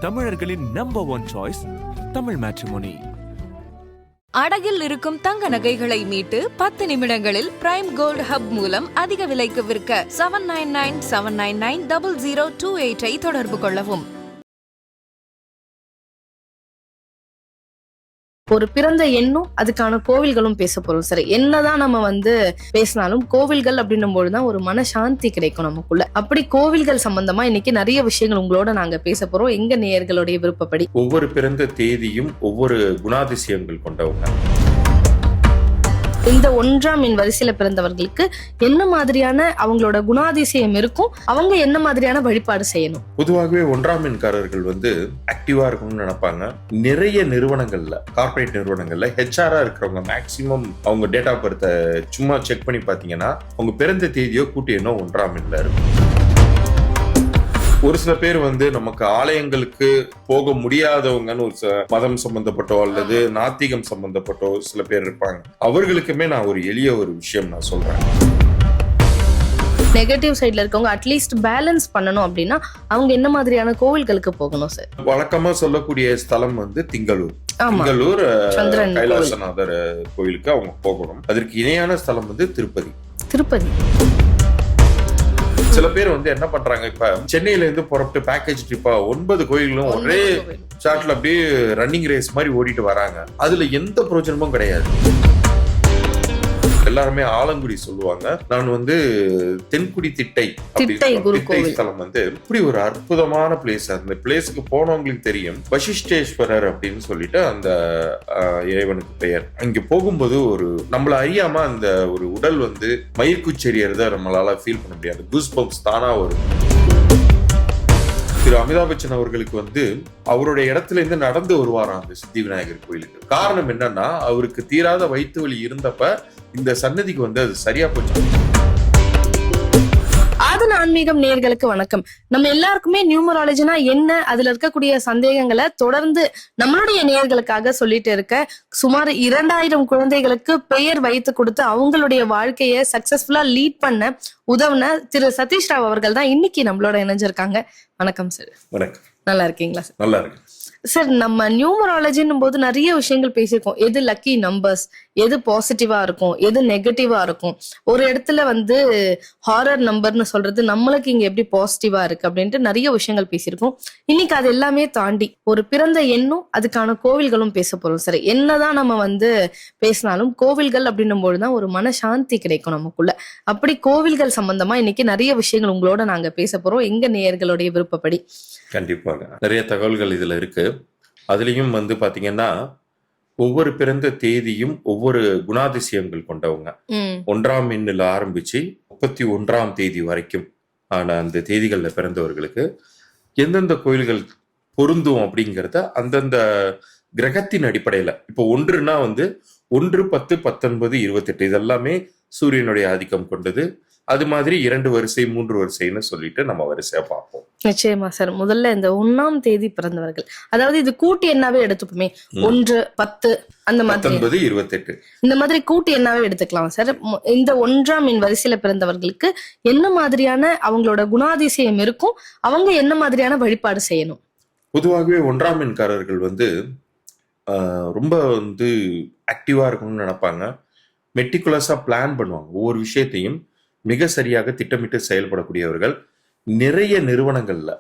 தமிழர்களின் number 1 choice Tamil matrimony. அடகில் இருக்கும் தங்க நகைகளை மீட்டு 10 நிமிடங்களில் பிரைம் கோல்ட் ஹப் மூலம் அதிக விலைக்கு விற்க 7997990028 தொடர்பு கொள்ளவும். ஒரு பிறந்த எண்ணும் அதுக்கான கோவில்களும் பேச போறோம் சார். என்னதான் நம்ம பேசினாலும் கோவில்கள் அப்படின்னும் போதுதான் ஒரு மனசாந்தி கிடைக்கும் நமக்குள்ள. அப்படி கோவில்கள் சம்பந்தமா இன்னைக்கு நிறைய விஷயங்கள் உங்களோட நாங்க பேச போறோம், எங்க நேயர்களுடைய விருப்பப்படி. ஒவ்வொரு பிறந்த தேதியும் ஒவ்வொரு குணாதிசயங்கள் கொண்டவங்க. இந்த 1ஆம் எண் வரிசையில பிறந்தவர்களுக்கு என்ன மாதிரியான அவங்களோட குணாதிசயம் இருக்கும், அவங்க என்ன மாதிரியான வழிபாடு செய்யணும்? பொதுவாகவே 1ஆம் எண்காரர்கள் ஆக்டிவா இருக்கணும்னு நினைப்பாங்க. நிறைய நிறுவனங்கள்ல, கார்பரேட் நிறுவனங்கள்ல ஹெச்ஆரா இருக்கிறவங்க மேக்சிமம் அவங்க டேட் ஆஃப் பர்த்தை சும்மா செக் பண்ணி பாத்தீங்கன்னா அவங்க பிறந்த தேதியோ கூட்டி எண்ணோ 1ஆம் எண்ல இருக்கும். ஒரு சில பேர் நமக்கு ஆலயங்களுக்கு போக முடியாதவங்கன்னு ஒரு மதம் சம்பந்தப்பட்டோ அல்லது நாத்திகம் சம்பந்தப்பட்டோ சில பேர் இருப்பாங்க. அவர்களுக்குமே நான் ஒரு எளிய ஒரு விஷயம் நான் சொல்றேன். நெகட்டிவ் சைட்ல இருக்கவங்க அட்லீஸ்ட் பேலன்ஸ் பண்ணணும் அப்படின்னா அவங்க என்ன மாதிரியான கோவில்களுக்கு போகணும் சார்? வழக்கமா சொல்லக்கூடிய ஸ்தலம் திங்களூர். திங்களூர் கைலாசநாதர் கோயிலுக்கு அவங்க போகணும். அதற்கு இணையான ஸ்தலம் திருப்பதி. திருப்பதி சில பேர் என்ன பண்றாங்க, இப்ப சென்னையில இருந்து புறப்பட்டு பேக்கேஜ் ட்ரிப்பா 9 கோயிலும் ஒரே சாட்ல அப்படியே ரன்னிங் ரேஸ் மாதிரி ஓடிட்டு வராங்க. அதுல எந்த பிரயோஜனமும் கிடையாது. எல்லாருமே ஆலங்குடி சொல்லுவாங்க. நான் தென்குடி திட்டை ஸ்தலம் இப்படி ஒரு அற்புதமான பிளேஸ். அந்த பிளேஸுக்கு போனவங்களுக்கு தெரியும். வசிஷ்டேஸ்வரர் அப்படின்னு சொல்லிட்டு அந்த இறைவனுக்கு பெயர். அங்க போகும்போது ஒரு நம்மள அறியாம அந்த ஒரு உடல் மயிர்குச்செறியறத நம்மளால ஃபீல் பண்ண முடியாது. கூஸ் பம்ப்ஸ் தானா வரும். திரு அமிதாப் பச்சன் அவர்களுக்கு அவருடைய இடத்துல இருந்து நடந்து வருவாராம் அந்த சித்தி விநாயகர் கோயிலுக்கு. காரணம் என்னன்னா, அவருக்கு தீராத வயிற்று வலி இருந்தப்ப இந்த சன்னதிக்கு அது சரியா போச்சு. ஆதன் ஆன்மீகம் நேயர்களுக்கு வணக்கம். நம்ம எல்லாருக்குமே நியூமராலஜினா என்ன, அதுல இருக்கக்கூடிய சந்தேகங்களை தொடர்ந்து நம்மளுடைய நேயர்களுக்காக சொல்லிட்டு இருக்க சுமார் 2000 குழந்தைகளுக்கு பெயர் வைத்து கொடுத்து அவங்களுடைய வாழ்க்கையை சக்சஸ்ஃபுல்லா லீட் பண்ண உதவுன திரு சதீஷ் ராவ் அவர்கள் தான் இன்னைக்கு நம்மளோட இணைஞ்சிருக்காங்க. வணக்கம் சார். வணக்கம். நல்லா இருக்கீங்களா சார்? நல்லா இருக்கு சார். நம்ம நியூமராலஜின்னும் போது நிறைய விஷயங்கள் பேசியிருக்கோம். எது லக்கி நம்பர்ஸ், எது பாசிட்டிவா இருக்கும், எது நெகட்டிவா இருக்கும். ஒரு இடத்துல ஹாரர் நம்பர்னு சொல்றது நம்மளுக்கு இங்க எப்படி பாசிட்டிவா இருக்கு அப்படின்ட்டு நிறைய விஷயங்கள் பேசியிருக்கோம். இன்னைக்கு அது எல்லாமே தாண்டி ஒரு பிறந்த எண்ணும் அதுக்கான கோவில்களும் பேச போறோம் சார். என்னதான் நம்ம பேசினாலும் கோவில்கள் அப்படின்னும் போதுதான் ஒரு மனசாந்தி கிடைக்கும் நமக்குள்ள. அப்படி கோவில்கள் சம்பந்தமா இன்னைக்கு நிறைய விஷயங்கள் உங்களோட நாங்க பேச போறோம், எங்க நேயர்களுடைய விருப்பப்படி. கண்டிப்பாக நிறைய தகவல்கள் இதுல இருக்கு. அதுலயும் பாத்தீங்கன்னா ஒவ்வொரு பிறந்த தேதியும் ஒவ்வொரு குணாதிசயங்கள் கொண்டவங்க. 1ஆம் எண்ணில் ஆரம்பிச்சு 31ஆம் தேதி வரைக்கும் ஆன அந்த தேதிகள்ல பிறந்தவர்களுக்கு எந்தெந்த கோயில்கள் பொருந்தும் அப்படிங்கிறத அந்தந்த கிரகத்தின் அடிப்படையில. இப்போ 1னா 1, 10, 19, 28 இதெல்லாமே சூரியனுடைய ஆதிக்கம் கொண்டது. அது மாதிரி 2 வரிசை 3 வரிசைன்னு சொல்லிட்டு நம்ம வரிசையா பார்ப்போம். நிச்சயமா சார். முதல்ல இந்த 1ஆம் தேதி பிறந்தவர்கள், அதாவது இது கூட்டி எண்ணாவே எடுத்துப்போமே, 1, 10 அந்த மாதிரி 19, 28 இந்த மாதிரி கூட்டி எண்ணாவே எடுத்துக்கலாம் சார். இந்த 1ஆம் எண் வரிசையில பிறந்தவர்களுக்கு என்ன மாதிரியான அவங்களோட குணாதிசயம் இருக்கும், அவங்க என்ன மாதிரியான வழிபாடு செய்யணும்? பொதுவாகவே 1ஆம் எண்காரர்கள் ரொம்ப ஆக்டிவா இருக்கணும்னு நினைப்பாங்க. மெட்டிகுலஸா பிளான் பண்ணுவாங்க. ஒவ்வொரு விஷயத்தையும் மிக சரியாக திட்டமிட்டு செயல்படக்கூடியவர்கள். நிறைய நிறுவனங்கள்ல,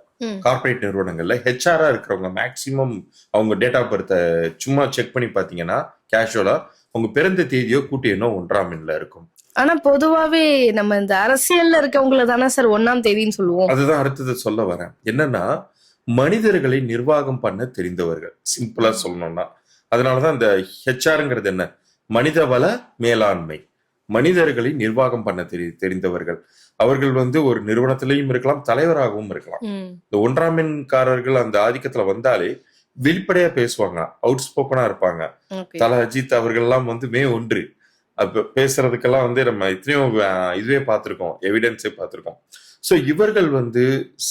கார்பரேட் நிறுவனங்கள்ல ஹெச்ஆரா இருக்கிறவங்க மேக்சிமம் அவங்க டேட் ஆஃப் பர்த்தை சும்மா செக் பண்ணி பாத்தீங்கன்னா கேஷுவலா அவங்க பிறந்த தேதியோ கூட்டி எண்ணோ 1ஆம் எண்ல இருக்கும். ஆனா பொதுவாவே நம்ம இந்த அரசியல்ல இருக்கவங்கள தானே சார் 1ஆம் தேதின்னு சொல்லுவோம். அதுதான் அடுத்தது சொல்ல வரேன். என்னன்னா, மனிதர்களை நிர்வாகம் பண்ண தெரிந்தவர்கள், சிம்பிளா சொல்லணும்னா. அதனாலதான் இந்த ஹெச்ஆர்ங்கிறது என்ன, மனிதவள மேலாண்மை. மனிதர்களை நிர்வாகம் பண்ண தெரிந்தவர்கள். அவர்கள் ஒரு நிறுவனத்திலையும் இருக்கலாம், தலைவராகவும் இருக்கலாம். இந்த 1ஆம் எண்காரர்கள் அந்த ஆதிக்கத்துல வந்தாலே வெளிப்படையா பேசுவாங்க, அவுட் ஸ்போக்கனா இருப்பாங்க. தல அஜித் அவர்கள் எல்லாம் மே 1 அப்ப பேசுறதுக்கெல்லாம் நம்ம இத்தனையோ இதுவே பார்த்திருக்கோம், எவிடன்ஸே பார்த்திருக்கோம். சோ இவர்கள்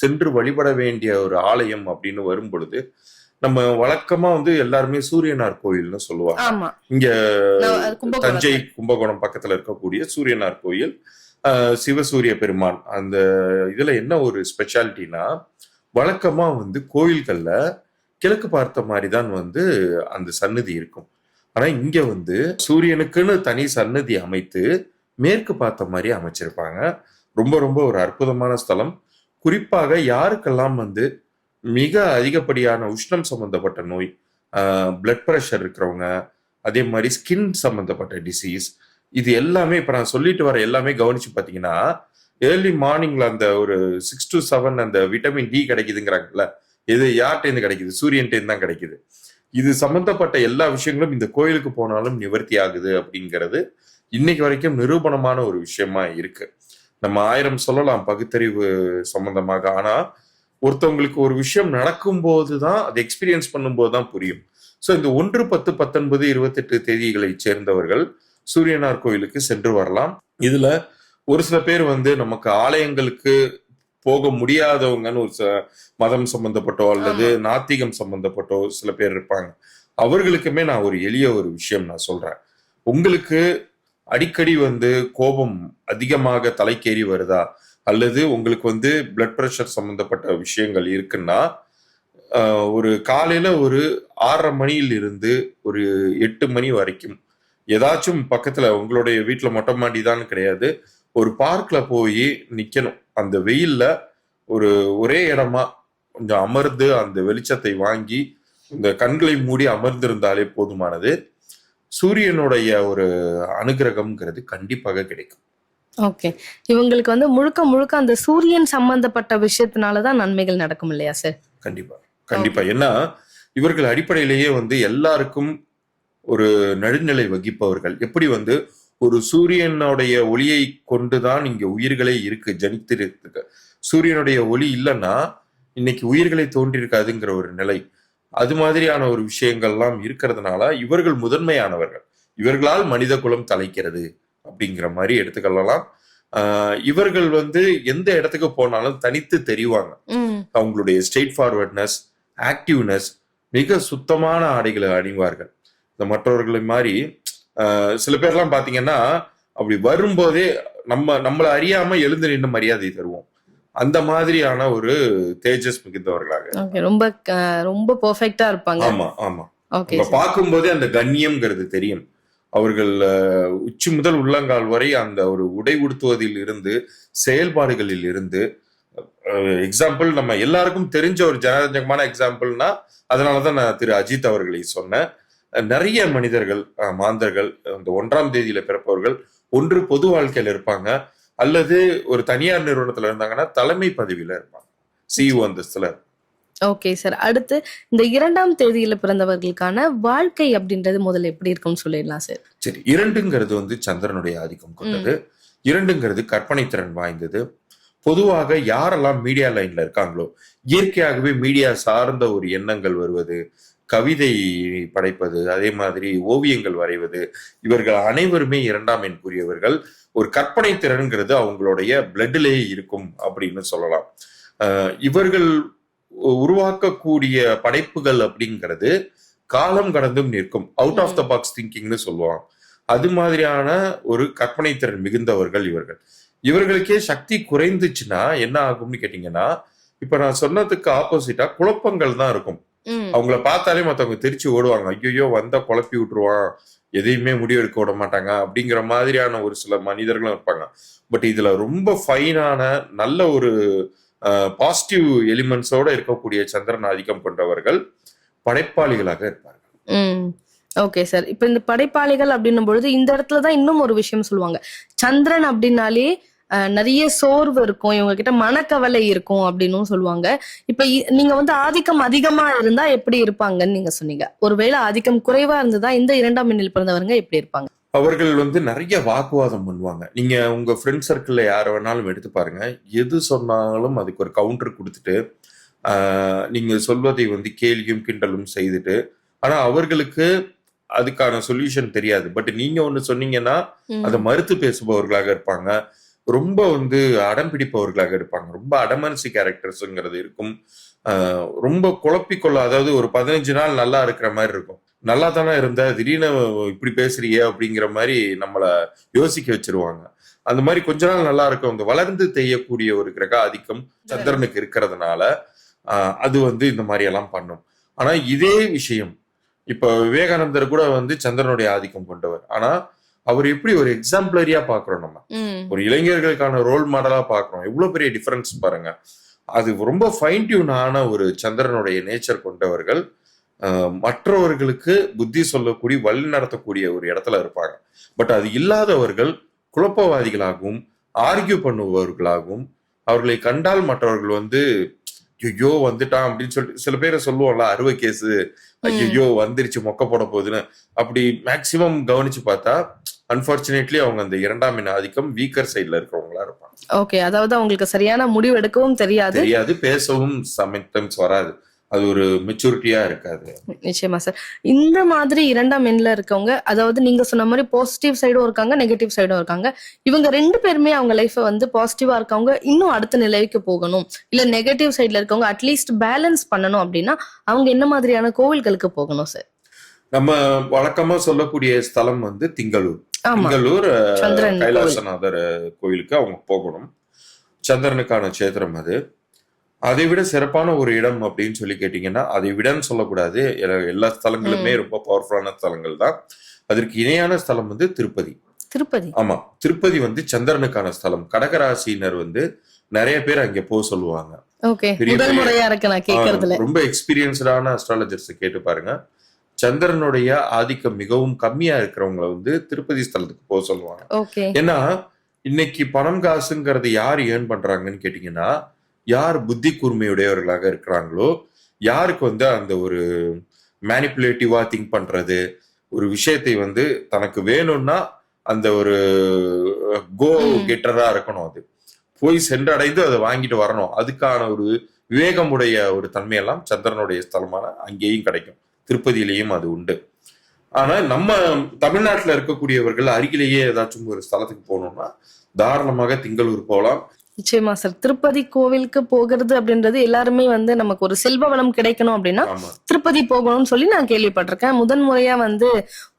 சென்று வழிபட வேண்டிய ஒரு ஆலயம் அப்படின்னு வரும் பொழுது நம்ம வழக்கமா எல்லாருமே சூரியனார் கோயில்னு சொல்லுவாங்க. இங்க தஞ்சை கும்பகோணம் பக்கத்துல இருக்கக்கூடிய சூரியனார் கோயில், சிவசூரிய பெருமான். அந்த இதுல என்ன ஒரு ஸ்பெஷாலிட்டினா, வழக்கமா வந்து கோயில்கள்ல கிழக்கு பார்த்த மாதிரி தான் வந்து அந்த சன்னதி இருக்கும். ஆனா இங்க வந்து சூரியனுக்குன்னு தனி சன்னதி அமைத்து மேற்கு பார்த்த மாதிரி அமைச்சிருப்பாங்க. ரொம்ப ரொம்ப ஒரு அற்புதமான ஸ்தலம். குறிப்பாக யாருக்கெல்லாம் வந்து மிக அதிகப்படியான உஷ்ணம் சம்பந்தப்பட்ட நோய், பிளட் பிரஷர் இருக்கிறவங்க, அதே மாதிரி ஸ்கின் சம்பந்தப்பட்ட டிசீஸ், இது எல்லாமே இப்ப நான் சொல்லிட்டு வர எல்லாமே கவனிச்சு பாத்தீங்கன்னா ஏர்லி மார்னிங்ல அந்த ஒரு 6 to 7 அந்த விட்டமின் டி கிடைக்குதுங்கிறாங்கல்ல, இது யார்கிட்ட கிடைக்குது? சூரியன்கிட்ட தான் கிடைக்குது. இது சம்பந்தப்பட்ட எல்லா விஷயங்களும் இந்த கோயிலுக்கு போனாலும் நிவர்த்தி ஆகுது அப்படிங்கிறது இன்னைக்கு வரைக்கும் நிரூபணமான ஒரு விஷயமா இருக்கு. நம்ம 1000 சொல்லலாம் பகுத்தறிவு சம்பந்தமாக. ஆனா ஒருத்தவங்களுக்கு ஒரு விஷயம் நடக்கும் போதுதான், அதை எக்ஸ்பீரியன்ஸ் பண்ணும்போது தான் புரியும். ஸோ இந்த 1, 10, 19, 28 தேதிகளை சேர்ந்தவர்கள் சூரியனார் கோயிலுக்கு சென்று வரலாம். இதுல ஒரு சில பேர் வந்து நமக்கு ஆலயங்களுக்கு போக முடியாதவங்கன்னு ஒரு மதம் சம்பந்தப்பட்டோ அல்லது நாத்திகம் சம்பந்தப்பட்டோ சில பேர் இருப்பாங்க. அவர்களுக்குமே நான் ஒரு எளிய ஒரு விஷயம் நான் சொல்றேன். உங்களுக்கு அடிக்கடி வந்து கோபம் அதிகமாக தலைக்கேறி வருதா, அல்லது உங்களுக்கு வந்து பிளட் பிரஷர் சம்பந்தப்பட்ட விஷயங்கள் இருக்குன்னா, ஒரு காலையில ஒரு 6:30 மணியில் இருந்து ஒரு 8 மணி வரைக்கும் ஏதாச்சும் பக்கத்துல, உங்களுடைய வீட்டுல மொட்டை மாடி தான் கிடையாது, ஒரு பார்க்ல போய் நிக்கணும். அந்த வெயில்ல ஒரே இடமா கொஞ்சம் அமர்ந்து அந்த வெளிச்சத்தை வாங்கி இந்த கண்களை மூடி அமர்ந்திருந்தாலே போதுமானது. சூரியனுடைய ஒரு அனுகிரகம்ங்கிறது கண்டிப்பாக கிடைக்கும். ஓகே, இவங்களுக்கு வந்து முழுக்க முழுக்க அந்த சூரியன் சம்பந்தப்பட்ட விஷயத்தினாலதான் நன்மைகள் நடக்கும் இல்லையா சார்? கண்டிப்பா கண்டிப்பா. ஏன்னா இவர்கள் அடிப்படையிலேயே வந்து எல்லாருக்கும் ஒரு நடுநிலை வகிப்பவர்கள். எப்படி வந்து ஒரு சூரியனுடைய ஒளியை கொண்டுதான் இங்க உயிர்களே இருக்கு, ஜனித்திருக்கு. சூரியனுடைய ஒளி இல்லைன்னா இன்னைக்கு உயிர்களை தோன்றியிருக்காதுங்கிற ஒரு நிலை, அது மாதிரியான ஒரு விஷயங்கள்லாம் இருக்கிறதுனால இவர்கள் முதன்மையானவர்கள். இவர்களால் மனித குலம் தலைக்கிறது அப்படிங்கிற மாதிரி எடுத்துக்கொள்ளலாம். இவர்கள் வந்து எந்த இடத்துக்கு போனாலும் தனித்து தெரிவாங்க. அவங்களுடைய ஸ்ட்ரெயிட் ஃபார்வர்ட்னஸ், ஆக்டிவ்னஸ், மிக சுத்தமான ஆடைகளை அணிவார்கள். இந்த மற்றவர்களை மாதிரி சில பேர்லாம் பாத்தீங்கன்னா அப்படி வரும்போதே நம்மளை அறியாம எழுந்து நின்று மரியாதை தருவோம். அந்த மாதிரியான ஒரு தேஜஸ் மிகுந்தவர்களாக ரொம்ப ரொம்ப பெர்ஃபெக்ட்டா இருப்பாங்க. ஆமா ஆமா. பார்க்கும் போதே அந்த கண்ணியம்ங்கிறது தெரியும். அவர்கள் உச்சி முதல் உள்ளங்கால் வரை அந்த ஒரு உடை உடுத்துவதில் இருந்து, செயல்பாடுகளில் இருந்து, எக்ஸாம்பிள் நம்ம எல்லாருக்கும் தெரிஞ்ச ஒரு ஜனரஞ்சகமான எக்ஸாம்பிள்னா அதனாலதான் நான் திரு அஜித் அவர்களை சொன்னேன். நிறைய மனிதர்கள், மாந்தர்கள் அந்த 1ஆம் தேதியில பிறப்பவர்கள் ஒன்று பொது வாழ்க்கையில இருப்பாங்க, அல்லது ஒரு தனியார் நிறுவனத்துல இருந்தாங்கன்னா தலைமை பதவியில இருப்பாங்க, சிஇஓ அந்தஸ்துல. ஓகே சார், அடுத்து இந்த 2ஆம் தேதியில பிறந்தவர்களுக்கான வாழ்க்கை அப்படின்றது முதல்ல எப்படி இருக்கும்னு சொல்லிடலாம் சார். சரி, 2ங்கிறது வந்து சந்திரனுடைய ஆதிக்கம் கொண்டது. 2ங்கிறது கற்பனை திறன் வாய்ந்தது. பொதுவாக யாரெல்லாம் மீடியா லைன்ல இருக்காங்களோ, இயற்கையாகவே மீடியா சார்ந்த ஒரு எண்ணங்கள் வருவது, கவிதை படைப்பது, அதே மாதிரி ஓவியங்கள் வரைவது, இவர்கள் அனைவருமே 2ஆம் எண்ணுக்குரியவர்கள். ஒரு கற்பனை திறன்கிறது அவங்களுடைய பிளட்லேயே இருக்கும் அப்படின்னு சொல்லலாம். இவர்கள் உருவாக்கக்கூடிய படைப்புகள் அப்படிங்கிறது காலம் கடந்தும் நிற்கும். அவுட் ஆஃப் த பாக்ஸ் திங்கிங்னு சொல்லுவாங்க. அது மாதிரியான ஒரு கற்பனை திறன் மிகுந்தவர்கள் இவர்கள். இவர்களுக்கே சக்தி குறைந்துச்சுன்னா என்ன ஆகும்னு கேட்டீங்கன்னா, இப்ப நான் சொன்னதுக்கு ஆப்போசிட்டா குழப்பங்கள் தான் இருக்கும். அவங்கள பார்த்தாலே மத்தவங்க தெரிச்சு ஓடுவாங்க. ஐயோ வந்தா குழப்பி விட்டுருவான், எதையுமே முடிவெடுக்க விட மாட்டாங்க அப்படிங்கிற மாதிரியான ஒரு சில மனிதர்களும் இருப்பாங்க. பட் இதுல ரொம்ப ஃபைனான நல்ல ஒரு பாசிட்டிவ் எலிமெண்ட்ஸோட இருக்கக்கூடிய சந்திரன் ஆதிக்கம் கொண்டவர்கள் படைப்பாளிகளாக இருப்பார்கள். ஓகே சார், இப்ப இந்த படைப்பாளிகள் அப்படின்னும் பொழுது இந்த இடத்துலதான் இன்னும் ஒரு விஷயம் சொல்லுவாங்க. சந்திரன் அப்படின்னாலே நிறைய சோர்வு இருக்கும், இவங்க கிட்ட மனக்கவலை இருக்கும் அப்படின்னு சொல்லுவாங்க. இப்ப நீங்க வந்து ஆதிக்கம் அதிகமா இருந்தா எப்படி இருப்பாங்கன்னு நீங்க சொன்னீங்க. ஒருவேளை ஆதிக்கம் குறைவா இருந்ததா இந்த 2ஆம் எண்ணில் பிறந்தவங்க எப்படி இருப்பாங்க? அவர்கள் வந்து நிறைய வாக்குவாதம் பண்ணுவாங்க. நீங்க உங்க ஃப்ரெண்ட் சர்க்கிள்ல யார வேணாலும் எடுத்து பாருங்க, எது சொன்னாலும் அதுக்கு ஒரு கவுண்டர் கொடுத்துட்டு நீங்க சொல்வதை வந்து கேலியும் கிண்டலும் செய்துட்டு, ஆனா அவர்களுக்கு அதுக்கான சொல்யூஷன் தெரியாது. பட் நீங்க ஒண்ணு சொன்னீங்கன்னா அதை மறுத்து பேசுபவர்களாக இருப்பாங்க. ரொம்ப வந்து அடம் பிடிப்பவர்களாக இருப்பாங்க. ரொம்ப அடமன்சி கேரக்டர்ஸ்ங்கிறது இருக்கும். ரொம்ப குழப்பிக்கொள்ள, அதாவது ஒரு 15 நாள் நல்லா இருக்கிற மாதிரி இருக்கும். நல்லா தானே இருந்த, திடீர்னு இப்படி பேசுறியே அப்படிங்கிற மாதிரி நம்மள யோசிக்க வச்சிருவாங்க. அந்த மாதிரி கொஞ்ச நாள் நல்லா இருக்கும். அந்த வளர்ந்து தெரியக்கூடிய ஒரு கிரக ஆதிக்கம் சந்திரனுக்கு இருக்கிறதுனால அது வந்து இந்த மாதிரி எல்லாம் பண்ணும். ஆனா இதே விஷயம் இப்ப விவேகானந்தர் கூட வந்து சந்திரனுடைய ஆதிக்கம் கொண்டவர். ஆனா அவர் எப்படி ஒரு எக்ஸாம்பிளரியா பாக்குறோம், நம்ம ஒரு இளைஞர்களுக்கான ரோல் மாடலா பாக்குறோம். எவ்வளவு பெரிய டிஃபரன்ஸ் பாருங்க. அது ரொம்ப ஃபைன் டியூன் ஆன ஒரு சந்திரனுடைய நேச்சர் கொண்டவர்கள் மற்றவர்களுக்கு புத்தி சொல்லக்கூடிய வழி நடத்தக்கூடிய ஒரு இடத்துல இருப்பாங்க. பட் அது இல்லாதவர்கள் குழப்பவாதிகளாகவும் ஆர்கியூ பண்ணுபவர்களாகவும், அவர்களை கண்டால் மற்றவர்கள் வந்து ஐயோ வந்துட்டான் அப்படின்னு சொல்லிட்டு சில பேரை சொல்லுவோம்ல, அறுவை கேஸு, ஐயோ வந்துருச்சு மொக்க போட போகுதுன்னு. அப்படி மேக்சிமம் கவனிச்சு பார்த்தா அன்பார்ச்சுனேட்லி அவங்க அந்த 2ஆம் எண் ஆதிக்கம் வீக்கர் சைட்ல இருக்கிறவங்களா இருப்பாங்க. ஓகே, அதாவது அவங்களுக்கு சரியான முடிவு எடுக்கவும் தெரியாது, பேசவும் சம்டைம்ஸ் வராது. அது ஒரு மெச்சூரிட்டியா இருக்காது. நிச்சயமா சார். இந்த மாதிரி 2ஆம் எண்ல இருக்கவங்க, அதாவது நீங்க சொன்ன மாதிரி பாசிட்டிவ் சைடும் இருக்காங்க, நெகட்டிவ் சைடும் இருக்காங்க. இவங்க 2 பேருமே அவங்க லைஃபை வந்து பாசிட்டிவா இருக்கவங்க இன்னும் அடுத்த நிலைக்கு போகணும், இல்ல நெகட்டிவ் சைட்ல இருக்கவங்க அட்லீஸ்ட் பேலன்ஸ் பண்ணணும் அப்படின்னா அவங்க என்ன மாதிரியான கோவில்களுக்கு போகணும் சார்? நம்ம வழக்கமா சொல்லக்கூடிய ஸ்தலம் வந்து திங்களூர். திங்களூர் கைலாசநாதர் கோயிலுக்கு அவங்க போகணும். சந்திரனுக்கான சேத்திரம் அது. அதை விட சிறப்பான ஒரு இடம் அப்படின்னு சொல்லி கேட்டீங்கன்னா, அதை விடன்னு சொல்லக்கூடாது, எல்லா ஸ்தலங்களுமே ரொம்ப பவர்ஃபுல்லான ஸ்தலங்கள் தான். அதற்கு இணையான ஸ்தலம் வந்து திருப்பதி. ஆமா, திருப்பதி வந்து சந்திரனுக்கான ஸ்தலம். கடகராசினர் வந்து நிறைய பேர் அங்க போக சொல்லுவாங்க. ரொம்ப எக்ஸ்பீரியன்ஸ்டான அஸ்ட்ராலஜர்ஸ் கேட்டு பாருங்க. சந்திரனுடைய ஆதிக்கம் மிகவும் கம்மியா இருக்கிறவங்களை வந்து திருப்பதி ஸ்தலத்துக்கு போக சொல்லுவாங்க. ஏன்னா இன்னைக்கு பணம் காசுங்கிறது யார் ஏர்ன் பண்றாங்கன்னு கேட்டீங்கன்னா, யார் புத்தி கூர்மையுடையவர்களாக இருக்கிறாங்களோ, யாருக்கு வந்து அந்த ஒரு மேனிப்புலேட்டிவா திங்க் பண்றது, ஒரு விஷயத்தை வந்து தனக்கு வேணும்னா அந்த ஒரு கோ கெட்டரா இருக்கணும், அது போய் சென்றடைந்து அதை வாங்கிட்டு வரணும், அதுக்கான ஒரு விவேகமுடைய ஒரு தன்மையெல்லாம் சந்திரனுடைய ஸ்தலமான அங்கேயும் கிடைக்கும். திருப்பதியிலையும் அது உண்டு. ஆனா நம்ம தமிழ்நாட்டுல இருக்கக்கூடியவர்கள் அருகிலேயே ஏதாச்சும் ஒரு ஸ்தலத்துக்கு போகணும்னா தாராளமாக திங்களூர் போகலாம். நிச்சயமா சார். திருப்பதி கோவிலுக்கு போகிறது அப்படின்றது எல்லாருமே வந்து நமக்கு ஒரு செல்வ வளம் கிடைக்கணும் அப்படின்னா திருப்பதி போகணும்னு சொல்லி நான் கேள்விப்பட்டிருக்கேன். முதன்முறையா வந்து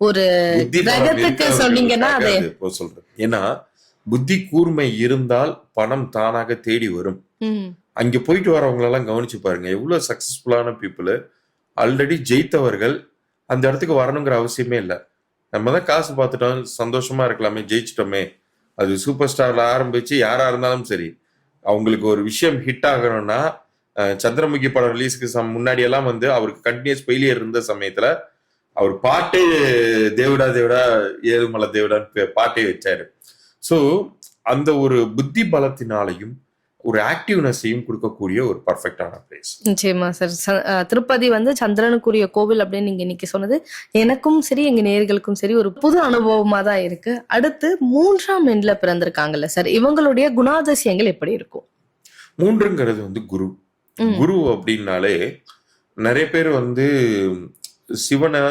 ஒரு ரகத்துக்கு சொன்னீங்கன்னா அதை சொல்றேன். ஏன்னா புத்தி கூர்மை இருந்தால் பணம் தானாக தேடி வரும். அங்க போயிட்டு வரவங்க எல்லாம் கவனிச்சு பாருங்க, எவ்வளவு சக்சஸ்ஃபுல்லான பீப்புள், ஆல்ரெடி ஜெயித்தவர்கள் அந்த இடத்துக்கு வரணுங்கிற அவசியமே இல்லை. நம்ம தான் காசு பார்த்துட்டோம், சந்தோஷமா இருக்கலாமே, ஜெயிச்சிட்டோமே. அது சூப்பர் ஸ்டார்ல ஆரம்பிச்சு யாரா இருந்தாலும் சரி, அவங்களுக்கு ஒரு விஷயம் ஹிட் ஆகணும்னா, சந்திரமுகி படம் ரிலீஸ்க்கு முன்னாடி எல்லாம் வந்து அவருக்கு கண்டினியூஸ் ஃபெயிலியர் இருந்த சமயத்துல அவர் பாட்டே தேவடா தேவடா ஏழுமலை தேவடான்னு பாட்டே வச்சாரு. ஸோ அந்த ஒரு புத்தி பலத்தினாலையும் ஒரு ஆக்டிவ்னஸையும் கொடுக்கக்கூடிய ஒரு பர்ஃபெக்டான பிளேஸ். நிச்சயமா சார். திருப்பதி வந்து சந்திரனுக்குரிய கோவில் அப்படின்னு நீங்க இன்னைக்கு சொன்னது எனக்கும் சரி எங்க நேயர்களுக்கும் சரி ஒரு புது அனுபவமா தான் இருக்கு. அடுத்து 3ஆம் எண்ல பிறந்திருக்காங்கல்ல சார், இவங்களுடைய குணாதிசயங்கள் எப்படி இருக்கும்? 3ங்கிறது வந்து குரு. குரு அப்படின்னாலே நிறைய பேர் வந்து சிவனை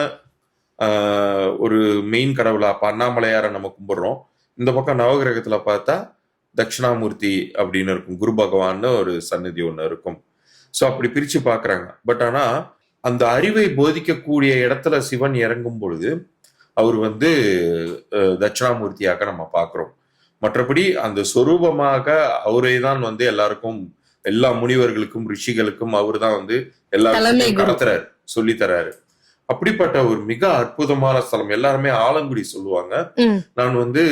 ஒரு மெயின் கடவுளா அண்ணாமலையார நம்ம கும்பிடுறோம். இந்த பக்கம் நவகிரகத்துல பார்த்தா தட்சிணாமூர்த்தி அப்படின்னு இருக்கும், குரு பகவான்னு ஒரு சன்னதி ஒண்ணு இருக்கும். ஸோ அப்படி பிரிச்சு பாக்குறாங்க. பட் ஆனா அந்த அறிவை போதிக்கக்கூடிய இடத்துல சிவன் இறங்கும் பொழுது அவர் வந்து தட்சிணாமூர்த்தியாக நம்ம பார்க்கிறோம். மற்றபடி அந்த சொரூபமாக அவரே தான் வந்து எல்லாருக்கும், எல்லா முனிவர்களுக்கும் ரிஷிகளுக்கும் அவர் தான் வந்து எல்லாருக்கும் கடத்துறாரு, சொல்லி தராரு. அப்படிப்பட்ட ஒரு மிக அற்புதமான ஸ்தலம். எல்லாருமே ஆலங்குடி சொல்லுவாங்க, நான் வந்து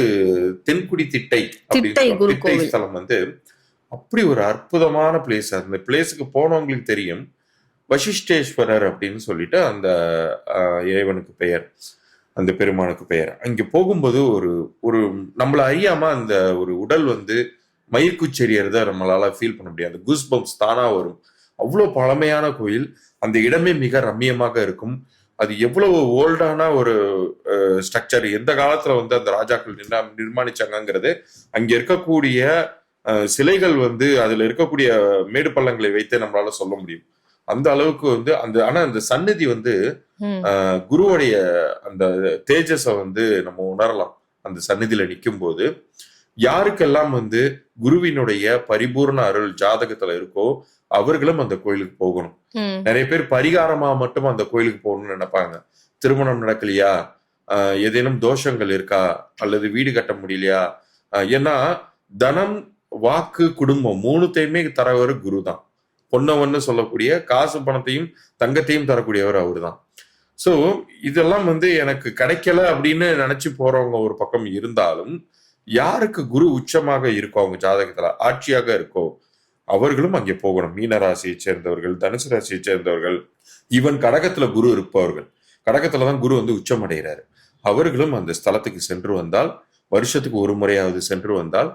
தென்குடி திட்டை திட்டை ஸ்தலம் வந்து அப்படி ஒரு அற்புதமான பிளேஸ். அந்த பிளேஸுக்கு போனவங்களுக்கு தெரியும். வசிஷ்டேஸ்வரர் அப்படின்னு சொல்லிட்டு அந்த இறைவனுக்கு பெயர், அந்த பெருமானுக்கு பெயர். அங்க போகும்போது ஒரு ஒரு நம்மள அறியாம அந்த ஒரு உடல் வந்து மயிர்குச்செறியறத நம்மளால ஃபீல் பண்ண முடியாது. கூஸ் பம்ப்ஸ் தானா வரும். அவ்வளவு பழமையான கோயில். அந்த இடமே மிக ரம்மியமாக இருக்கும். அது எவ்வளவு ஓல்டான ஒரு ஸ்ட்ரக்சர், எந்த காலத்துல வந்து அந்த ராஜாக்கள் நிர்மாணிச்சாங்கிறது அங்க இருக்கக்கூடிய சிலைகள் வந்து அதுல இருக்கக்கூடிய மேடு பள்ளங்களை வைத்து நம்மளால சொல்ல முடியும். அந்த அளவுக்கு வந்து அந்த ஆனா அந்த சன்னதி வந்து குருவுடைய அந்த தேஜஸை வந்து நம்ம உணரலாம். அந்த சன்னதியில நிற்கும் போது யாருக்கெல்லாம் வந்து குருவினுடைய பரிபூர்ண அருள் ஜாதகத்துல இருக்கோ அவர்களும் அந்த கோயிலுக்கு போகணும். நிறைய பேர் பரிகாரமா மட்டும் அந்த கோயிலுக்கு போகணும்னு நினைப்பாங்க. திருமணம் நடக்கலையா, ஏதேனும் தோஷங்கள் இருக்கா, அல்லது வீடு கட்ட முடியலையா. ஏன்னா தனம், வாக்கு, குடும்பம் 3த்தையுமே தரவர் குரு தான். பொன்னவன்னு சொல்லக்கூடிய காசு பணத்தையும் தங்கத்தையும் தரக்கூடியவர் அவரு தான். ஸோ இதெல்லாம் வந்து எனக்கு கிடைக்கல அப்படின்னு நினைச்சு போறவங்க ஒரு பக்கம் இருந்தாலும், யாருக்கு குரு உச்சமாக இருக்கோ, அவங்க ஜாதகத்துல ஆட்சியாக இருக்கோ, அவர்களும் அங்கே போகணும். மீன ராசியை சேர்ந்தவர்கள், தனுசு ராசியை சேர்ந்தவர்கள், ஈவன் கடகத்துல குரு இருப்பவர்கள், கடகத்துலதான் குரு வந்து உச்சம் அடைகிறாரு, அவர்களும் அந்த ஸ்தலத்துக்கு சென்று வந்தால், வருஷத்துக்கு ஒரு முறையாவது சென்று வந்தால்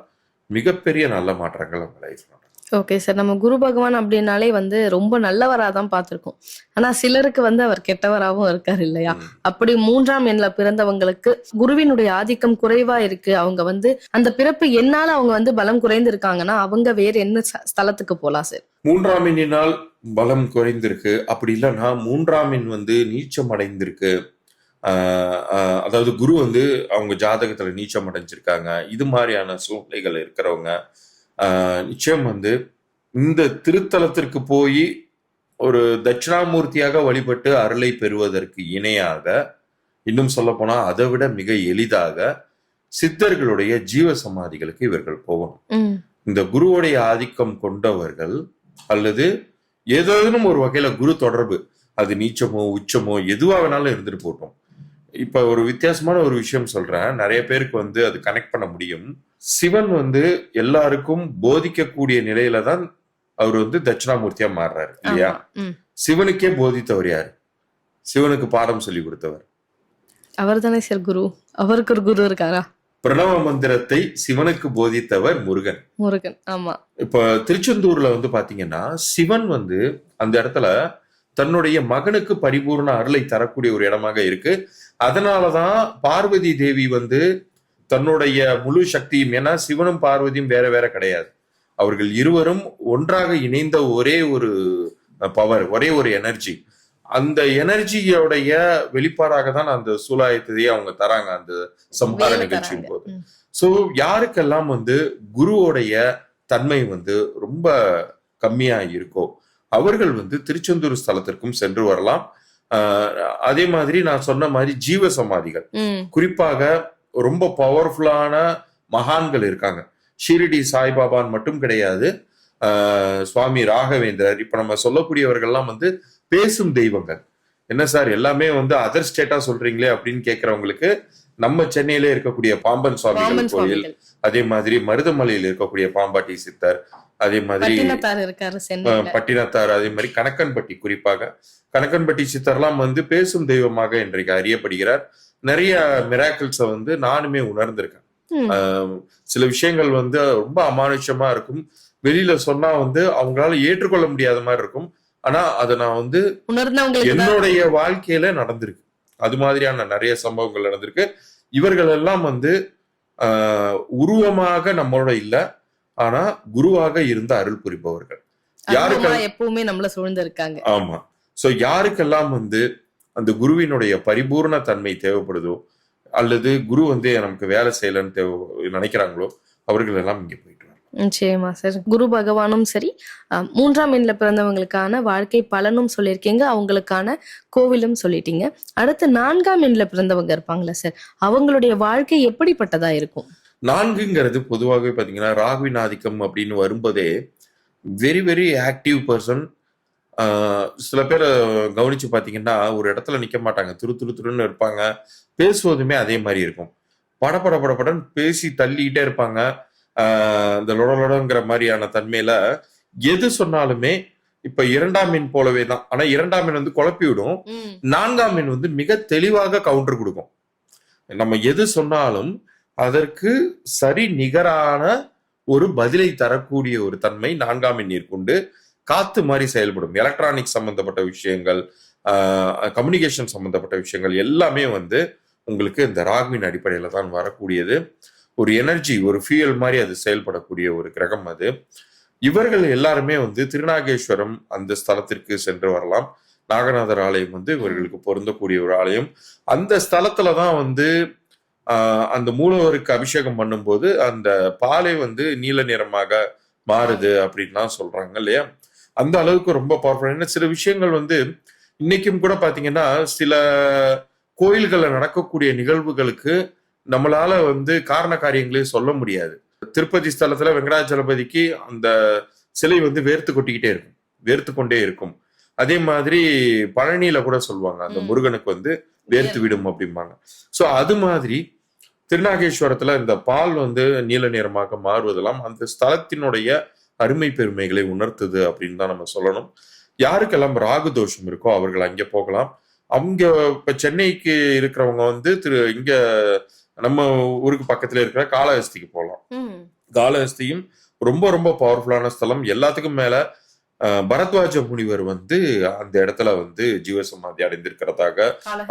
மிகப்பெரிய நல்ல மாற்றங்கள் அவங்க லைஃப்ல. ஓகே சார், நம்ம குரு பகவான் அப்படின்னாலே வந்து ரொம்ப நல்லவராதான் பார்த்திருக்கோம். ஆனா சிலருக்கு வந்து அவர் கெட்டவராகவும் இருக்காரு இல்லையா? அப்படி 3ஆம் எண்ல பிறந்தவங்களுக்கு குருவினுடைய ஆதிக்கம் குறைவா இருக்கு, அவங்க வந்து அந்த பிறப்பு என்னால அவங்க வந்து பலம் குறைந்து இருக்காங்கன்னா அவங்க வேற என்ன ஸ்தலத்துக்கு போலாம் சார்? 3ஆம் எண்ணினால் பலம் குறைந்திருக்கு, அப்படி இல்லைன்னா 3ஆம் எண் வந்து நீச்சம் அடைந்திருக்கு, அதாவது குரு வந்து அவங்க ஜாதகத்துல நீச்சம் அடைஞ்சிருக்காங்க, இது மாதிரியான சூழ்நிலைகள் இருக்கிறவங்க நிச்சயம் வந்து இந்த திருத்தலத்திற்கு போய் ஒரு தட்சிணாமூர்த்தியாக வழிபட்டு அருளை பெறுவதற்கு இணையாக, இன்னும் சொல்ல போனா அதை விட மிக எளிதாக சித்தர்களுடைய ஜீவ சமாதிகளுக்கு இவர்கள் போகணும். இந்த குருவுடைய ஆதிக்கம் கொண்டவர்கள் அல்லது ஏதேனும் ஒரு வகையில குரு தொடர்பு, அது நீச்சமோ உச்சமோ எதுவா வேணாலும் இருந்துட்டு போட்டோம். இப்ப ஒரு வித்தியாசமான ஒரு விஷயம் சொல்றேன், நிறைய பேருக்கு வந்து அது கனெக்ட் பண்ண முடியும். சிவன் வந்து எல்லாருக்கும் போதிக்கக்கூடிய நிலையில தான் அவர் வந்து தட்சிணாமூர்த்தியா மாறுறாரு இல்லையா? சிவனுக்கே போதித்தவர் யாரு? சிவனுக்கு பாடம் சொல்லி கொடுத்தவர் அவர் தானே சார் குரு. அவருக்கு ஒரு குரு இருக்காரா? பிரணவ மந்திரத்தை சிவனுக்கு போதித்தவர் முருகன். முருகன், ஆமா. இப்ப திருச்செந்தூர்ல வந்து பாத்தீங்கன்னா சிவன் வந்து அந்த இடத்துல தன்னுடைய மகனுக்கு பரிபூர்ண அருளை தரக்கூடிய ஒரு இடமாக இருக்கு. அதனாலதான் பார்வதி தேவி வந்து தன்னுடைய முழு சக்தியும், ஏன்னா சிவனும் பார்வதியும் வேற வேற கிடையாது, அவர்கள் இருவரும் ஒன்றாக இணைந்த ஒரே ஒரு பவர், ஒரே ஒரு எனர்ஜி. அந்த எனர்ஜியோடைய வெளிப்பாடாக தான் அந்த சூலாயத்தையே அவங்க தராங்க அந்த சம்ஹார நிகழ்ச்சியின் போது. சோ யாருக்கெல்லாம் வந்து குருவோடைய தன்மை வந்து ரொம்ப கம்மியா இருக்கோ அவர்கள் வந்து திருச்செந்தூர் ஸ்தலத்திற்கும் சென்று வரலாம். அதே மாதிரி நான் சொன்ன மாதிரி ஜீவ சமாதிகள், குறிப்பாக ரொம்ப பவர்ஃபுல்லான மகான்கள் இருக்காங்க. ஷிரடி சாய்பாபான் மட்டும் கிடையாது, சுவாமி ராகவேந்திரர், இப்ப நம்ம சொல்லக்கூடியவர்கள்லாம் வந்து பேசும் தெய்வங்கள். என்ன சார் எல்லாமே வந்து அதர் ஸ்டேட்டா சொல்றீங்களே அப்படின்னு கேட்கறவங்களுக்கு, நம்ம சென்னையில இருக்கக்கூடிய பாம்பன் சுவாமிகள் கோயில், அதே மாதிரி மருதமலையில் இருக்கக்கூடிய பாம்பாட்டி சித்தர், அதே மாதிரி பட்டினத்தார், அதே மாதிரி கணக்கன்பட்டி, குறிப்பாக கணக்கன்பட்டி சித்தர்லாம் வந்து பேசும் தெய்வமாக இன்றைக்கு அறியப்படுகிறார். நிறைய மிராக்கிள்ஸை வந்து நானுமே உணர்ந்திருக்கேன். சில விஷயங்கள் வந்து ரொம்ப அமானுஷமா இருக்கும், வெளியில சொன்னா வந்து அவங்களால ஏற்றுக்கொள்ள முடியாத மாதிரி இருக்கும், ஆனா அதை நான் வந்து என்னுடைய வாழ்க்கையில நடந்திருக்கு. அது மாதிரியான நிறைய சம்பவங்கள் நடந்திருக்கு. இவர்கள் எல்லாம் வந்து உருவமாக நம்மளோட இல்ல, ஆனா குருவாக இருந்த அருள் புரிபவர்கள், யாருக்கெல்லாம் எப்பவுமே நம்மள சூழ்ந்து இருக்காங்க. ஆமா. சோ யாருக்கெல்லாம் வந்து அந்த குருவினுடைய பரிபூர்ண தன்மை தேவைப்படுதோ, அல்லது குரு வந்து நமக்கு வேலை செய்யலன்னு நினைக்கிறாங்களோ, அவர்கள் எல்லாம் இங்க போயிட்டு வரலாம். நிச்சயமா சார். குரு பகவானும் சரி, 3ஆம் எண்ல பிறந்தவங்களுக்கான வாழ்க்கை பலனும் சொல்லியிருக்கீங்க, அவங்களுக்கான கோவிலும் சொல்லிட்டீங்க. அடுத்து 4ஆம் எண்ல பிறந்தவங்க இருப்பாங்களா சார், அவங்களுடைய வாழ்க்கை எப்படிப்பட்டதா இருக்கும்? 4ங்கிறது பொதுவாகவே பாத்தீங்கன்னா ராகுவின் ஆதிக்கம் அப்படின்னு வரும்போதே வெரி வெரி ஆக்டிவ் பர்சன். சில பேரை கவனிச்சு பாத்தீங்கன்னா ஒரு இடத்துல நிக்க மாட்டாங்க, துருன்னு இருப்பாங்க, பேசுவதுமே அதே மாதிரி இருக்கும், படன்னு பேசி தள்ளிக்கிட்டே இருப்பாங்க. இந்த லொடங்கிற மாதிரியான தன்மையில எது சொன்னாலுமே இப்ப 2ஆம் எண் போலவே தான். ஆனா 2ஆம் எண் வந்து குழப்பி விடும், 4ஆம் எண் வந்து மிக தெளிவாக கவுண்டர் கொடுக்கும். நம்ம எது சொன்னாலும் அதற்கு சரி நிகரான ஒரு பதிலை தரக்கூடிய ஒரு தன்மை 4ஆம் எண்ணிற்கு உண்டு. காத்து மாதிரி செயல்படும். எலக்ட்ரானிக் சம்பந்தப்பட்ட விஷயங்கள், கம்யூனிகேஷன் சம்பந்தப்பட்ட விஷயங்கள் எல்லாமே வந்து உங்களுக்கு இந்த ராகுவின் அடிப்படையில தான் வரக்கூடியது. ஒரு எனர்ஜி, ஒரு ஃபியூயல் மாதிரி அது செயல்படக்கூடிய ஒரு கிரகம் அது. இவர்கள் எல்லாருமே வந்து திருநாகேஸ்வரம் அந்த ஸ்தலத்திற்கு சென்று வரலாம். நாகநாதர் ஆலயம் வந்து இவர்களுக்கு பொருந்தக்கூடிய ஒரு ஆலயம். அந்த ஸ்தலத்துலதான் வந்து அந்த மூலவருக்கு அபிஷேகம் பண்ணும்போது அந்த பாலை வந்து நீல நிறமாக மாறுது அப்படின்லாம் சொல்றாங்க இல்லையா? அந்த அளவுக்கு ரொம்ப பவர்ஃபுல். சில விஷயங்கள் வந்து இன்னைக்கும் கூட பாத்தீங்கன்னா சில கோயில்கள்ல நடக்கக்கூடிய நிகழ்வுகளுக்கு நம்மளால வந்து காரண காரியங்களே சொல்ல முடியாது. திருப்பதி ஸ்தலத்துல வெங்கடாச்சலபதிக்கு அந்த சிலை வந்து வேர்த்து கொட்டிக்கிட்டே இருக்கும். வேர்த்து கொண்டே இருக்கும். அதே மாதிரி பழனியில கூட சொல்லுவாங்க, அந்த முருகனுக்கு வந்து வேர்த்து விடும் அப்படிம்பாங்க. சோ அது மாதிரி திருநாகேஸ்வரத்துல இந்த பால் வந்து நீல நிறமாக மாறுவதெல்லாம் அந்த ஸ்தலத்தினுடைய அருமை பெருமைகளை உணர்த்துது அப்படின்னு தான் நம்ம சொல்லணும். யாருக்கெல்லாம் ராகு தோஷம் இருக்கோ அவர்கள் அங்கே போகலாம். அவங்க இப்ப சென்னைக்கு இருக்கிறவங்க வந்து இங்க நம்ம ஊருக்கு பக்கத்துல இருக்கிற காளஹஸ்திக்கு போகலாம். காளஹஸ்தியும் ரொம்ப ரொம்ப பவர்ஃபுல்லான ஸ்தலம். எல்லாத்துக்கும் மேல பரத்வாஜ முனிவர் வந்து அந்த இடத்துல வந்து ஜீவசமாதி அடைந்திருக்கிறதாக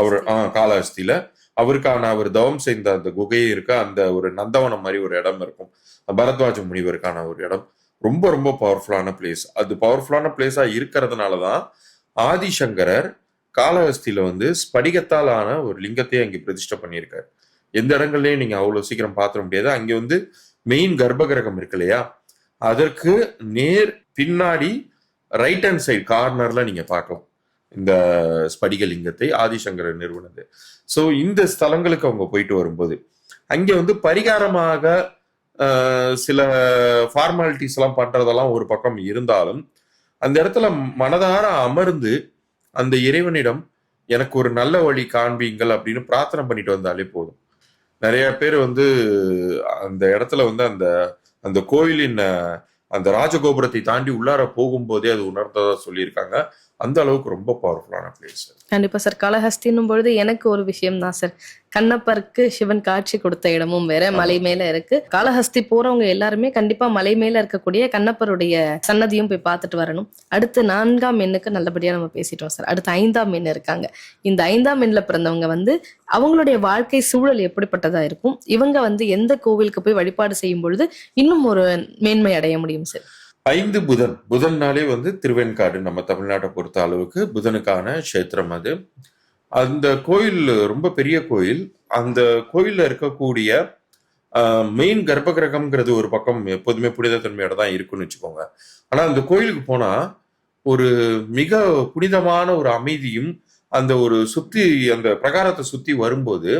அவர் காளஹஸ்தியில அவருக்கான அவர் தவம் செய்த அந்த குகையை இருக்க அந்த ஒரு நந்தவனம் மாதிரி ஒரு இடம் இருக்கும். பரத்வாஜ முனிவருக்கான ஒரு இடம் ரொம்ப ரொம்ப பவர்ஃபுல்லான பிளேஸ். அது பவர்ஃபுல்லான பிளேஸா இருக்கிறதுனாலதான் ஆதிசங்கரர் காளஹஸ்தியில வந்து ஸ்படிகத்தால் ஆன ஒரு லிங்கத்தையே அங்கே பிரதிஷ்டை பண்ணியிருக்காரு. எந்த இடங்கள்லயும் நீங்க அவ்வளவு சீக்கிரம் பார்த்துட முடியாது. அங்க வந்து மெயின் கர்ப்பகிரகம் இருக்கு இல்லையா, அதற்கு நேர் பின்னாடி ரைட் ஹேண்ட் சைடு கார்னர்ல நீங்க பார்க்கலாம் இந்த ஸ்படிக லிங்கத்தை ஆதிசங்கரர் நிறுவனது. ஸோ இந்த ஸ்தலங்களுக்கு அவங்க போயிட்டு வரும்போது அங்கே வந்து பரிகாரமாக சில ஃபார்மாலிட்டிஸ் எல்லாம் பண்றதெல்லாம் ஒரு பக்கம் இருந்தாலும் அந்த இடத்துல மனதார அமர்ந்து அந்த இறைவனிடம் எனக்கு ஒரு நல்ல வழி காண்பீங்கள் அப்படின்னு பிரார்த்தனை பண்ணிட்டு வந்தாலே போதும். நிறைய பேர் வந்து அந்த இடத்துல வந்து அந்த அந்த கோயிலின் அந்த ராஜகோபுரத்தை தாண்டி உள்ளார போகும்போதே அது உணர்ந்ததா சொல்லியிருக்காங்க. அந்த அளவுக்கு ரொம்ப பவர்ஃபுல்லான பிளேஸ். கண்டிப்பா சார். காளஹஸ்தின்னும் பொழுது எனக்கு ஒரு விஷயம் தான் சார், கண்ணப்பருக்கு சிவன் காட்சி கொடுத்த இடமும் வேற மலை மேல இருக்கு. காளஹஸ்தி போறவங்க எல்லாருமே கண்டிப்பா மலை மேல இருக்கக்கூடிய கண்ணப்பருடைய சன்னதியும் போய் பார்த்துட்டு வரணும். அடுத்து 4ஆம் எண்ணுக்கு நல்லபடியா நம்ம பேசிட்டோம் சார். அடுத்து 5ஆம் எண் இருக்காங்க. இந்த 5ஆம் எண்ணில் பிறந்தவங்க வந்து அவங்களுடைய வாழ்க்கை சூழல் எப்படிப்பட்டதா இருக்கும், இவங்க வந்து எந்த கோவிலுக்கு போய் வழிபாடு செய்யும் பொழுது இன்னும் ஒரு மேன்மை அடைய முடியும் சார்? 5 புதன்னாலே வந்து திருவெண்காடு நம்ம தமிழ்நாட்டை பொறுத்த அளவுக்கு புதனுக்கான கஷேத்திரம். அது அந்த கோயில் ரொம்ப பெரிய கோயில். அந்த கோயில்ல இருக்கக்கூடிய மெயின் கர்ப்பகிரகம்ங்கிறது ஒரு பக்கம் எப்போதுமே புனித தன்மையோட தான் இருக்குன்னு வச்சுக்கோங்க. ஆனா அந்த கோயிலுக்கு போனா ஒரு மிக புனிதமான ஒரு அமைதியும் அந்த ஒரு சுத்தி அந்த பிரகாரத்தை சுத்தி வரும்போது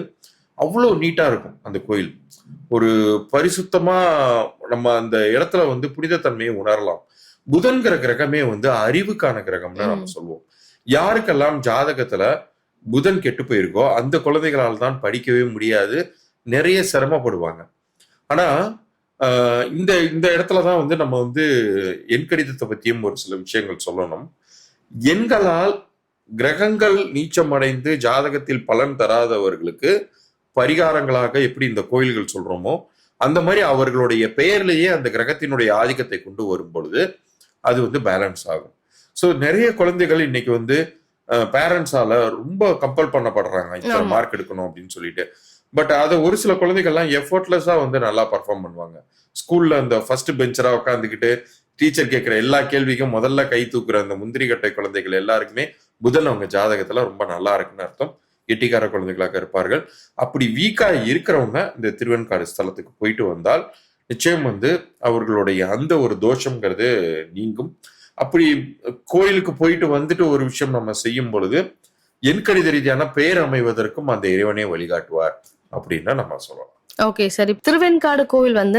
அவ்வளோ நீட்டா இருக்கும் அந்த கோயில். ஒரு பரிசுத்தமா நம்ம அந்த இடத்துல வந்து புனிதத்தன்மையை உணரலாம். புதன்கிற கிரகமே வந்து அறிவுக்கான கிரகம்னு நம்ம சொல்லுவோம். யாருக்கெல்லாம் ஜாதகத்துல புதன் கெட்டு போயிருக்கோ அந்த குழந்தைகளால் தான் படிக்கவே முடியாது, நிறைய சிரமப்படுவாங்க. ஆனா இந்த இந்த இடத்துலதான் வந்து நம்ம வந்து எண்கணிதத்தை பத்தியும் ஒரு சில விஷயங்கள் சொல்லணும். எண்களால் கிரகங்கள் நீச்சமடைந்து ஜாதகத்தில் பலன் தராதவர்களுக்கு பரிகாரங்களாக எப்படி இந்த கோயில்கள் சொல்றோமோ அந்த மாதிரி அவர்களுடைய பெயர்லேயே அந்த கிரகத்தினுடைய ஆதிக்கத்தை கொண்டு வரும் பொழுது அது வந்து பேலன்ஸ் ஆகும். ஸோ நிறைய குழந்தைகள் இன்னைக்கு வந்து பேரண்ட்ஸால ரொம்ப கம்பல் பண்ணப்படுறாங்க இத்தனை மார்க் எடுக்கணும் அப்படின்னு சொல்லிட்டு. பட் அதை ஒரு சில குழந்தைகள்லாம் எஃபர்ட்லெஸ்ஸா வந்து நல்லா பர்ஃபார்ம் பண்ணுவாங்க. ஸ்கூல்ல அந்த ஃபர்ஸ்ட் பெஞ்சரா உட்காந்துக்கிட்டு டீச்சர் கேட்கிற எல்லா கேள்விக்கும் முதல்ல கை தூக்குற அந்த முந்திரி கட்டை குழந்தைகள் எல்லாருக்குமே புதன் அவங்க ஜாதகத்துல ரொம்ப நல்லா இருக்குன்னு அர்த்தம். கெட்டிக்கார குழந்தைகளாக இருப்பார்கள். அப்படி வீக்கா இருக்கிறவங்க இந்த திருவெண்காடு ஸ்தலத்துக்கு போயிட்டு வந்தால் நிச்சயம் வந்து அவர்களுடைய அந்த ஒரு தோஷம்ங்கிறது நீங்கும். அப்படி கோயிலுக்கு போயிட்டு வந்துட்டு ஒரு விஷயம் நம்ம செய்யும் பொழுது எண்கணித ரீதியான பெயர் அமைவதற்கும் அந்த இறைவனே வழிகாட்டுவார் அப்படின்னு நம்ம சொல்லலாம். ஓகே சரி. திருவெண்காடு கோவில் வந்து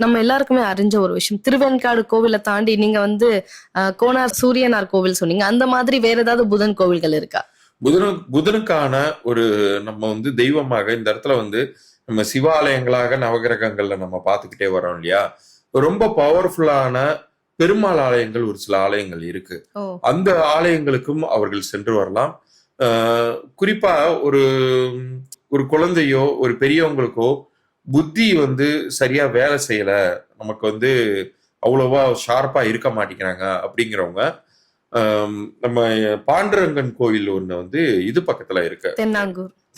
நம்ம எல்லாருக்குமே அறிஞ்ச ஒரு விஷயம். திருவெண்காடு கோவிலை தாண்டி நீங்க வந்து கோனார் சூரியனார் கோவில் சொன்னீங்க, அந்த மாதிரி வேற ஏதாவது புதன் கோவில்கள் இருக்கா? புதனுக்கான ஒரு நம்ம வந்து தெய்வமாக இந்த இடத்துல வந்து நம்ம சிவாலயங்களாக நவகிரகங்கள்ல நம்ம பார்த்துக்கிட்டே வரோம் இல்லையா. ரொம்ப பவர்ஃபுல்லான பெருமாள் ஆலயங்கள் ஒரு சில ஆலயங்கள் இருக்கு. அந்த ஆலயங்களுக்கும் அவர்கள் சென்று வரலாம். குறிப்பா ஒரு ஒரு குழந்தையோ ஒரு பெரியவங்களுக்கோ புத்தி வந்து சரியா வேலை செய்யல, நமக்கு வந்து அவ்வளவா ஷார்ப்பா இருக்க மாட்டேங்கிறாங்க அப்படிங்கிறவங்க நம்ம பாண்டுரங்கன் கோயில் ஒண்ணு வந்து இது பக்கத்துல இருக்கு,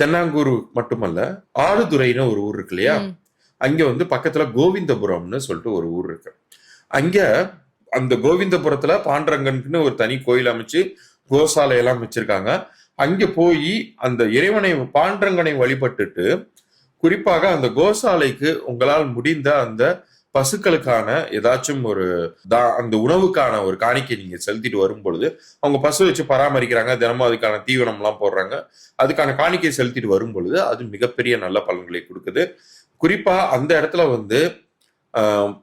தென்னாங்கூர் மட்டுமல்ல ஆடுதுறைன்னு ஒரு ஊர் இருக்கு இல்லையா, அங்க வந்து பக்கத்துல கோவிந்தபுரம்னு சொல்லிட்டு ஒரு ஊர் இருக்கு. அங்க அந்த கோவிந்தபுரத்துல பாண்டுரங்கனுக்குன்னு ஒரு தனி கோயில் அமைச்சு கோசாலை எல்லாம் வச்சிருக்காங்க. அங்க போய் அந்த இறைவனை பாண்டுரங்கனை வழிபட்டுட்டு குறிப்பாக அந்த கோசாலைக்கு உங்களால் முடிந்த அந்த பசுக்களுக்கான ஏதாச்சும் ஒரு அந்த உணவுக்கான ஒரு காணிக்கை நீங்க செலுத்திட்டு வரும் பொழுது அவங்க பசு வச்சு பராமரிக்கிறாங்க, தினமும் அதுக்கான தீவனம் எல்லாம் போடுறாங்க, அதுக்கான காணிக்கை செலுத்திட்டு வரும் பொழுது அது மிகப்பெரிய நல்ல பலன்களை கொடுக்குது. குறிப்பா அந்த இடத்துல வந்து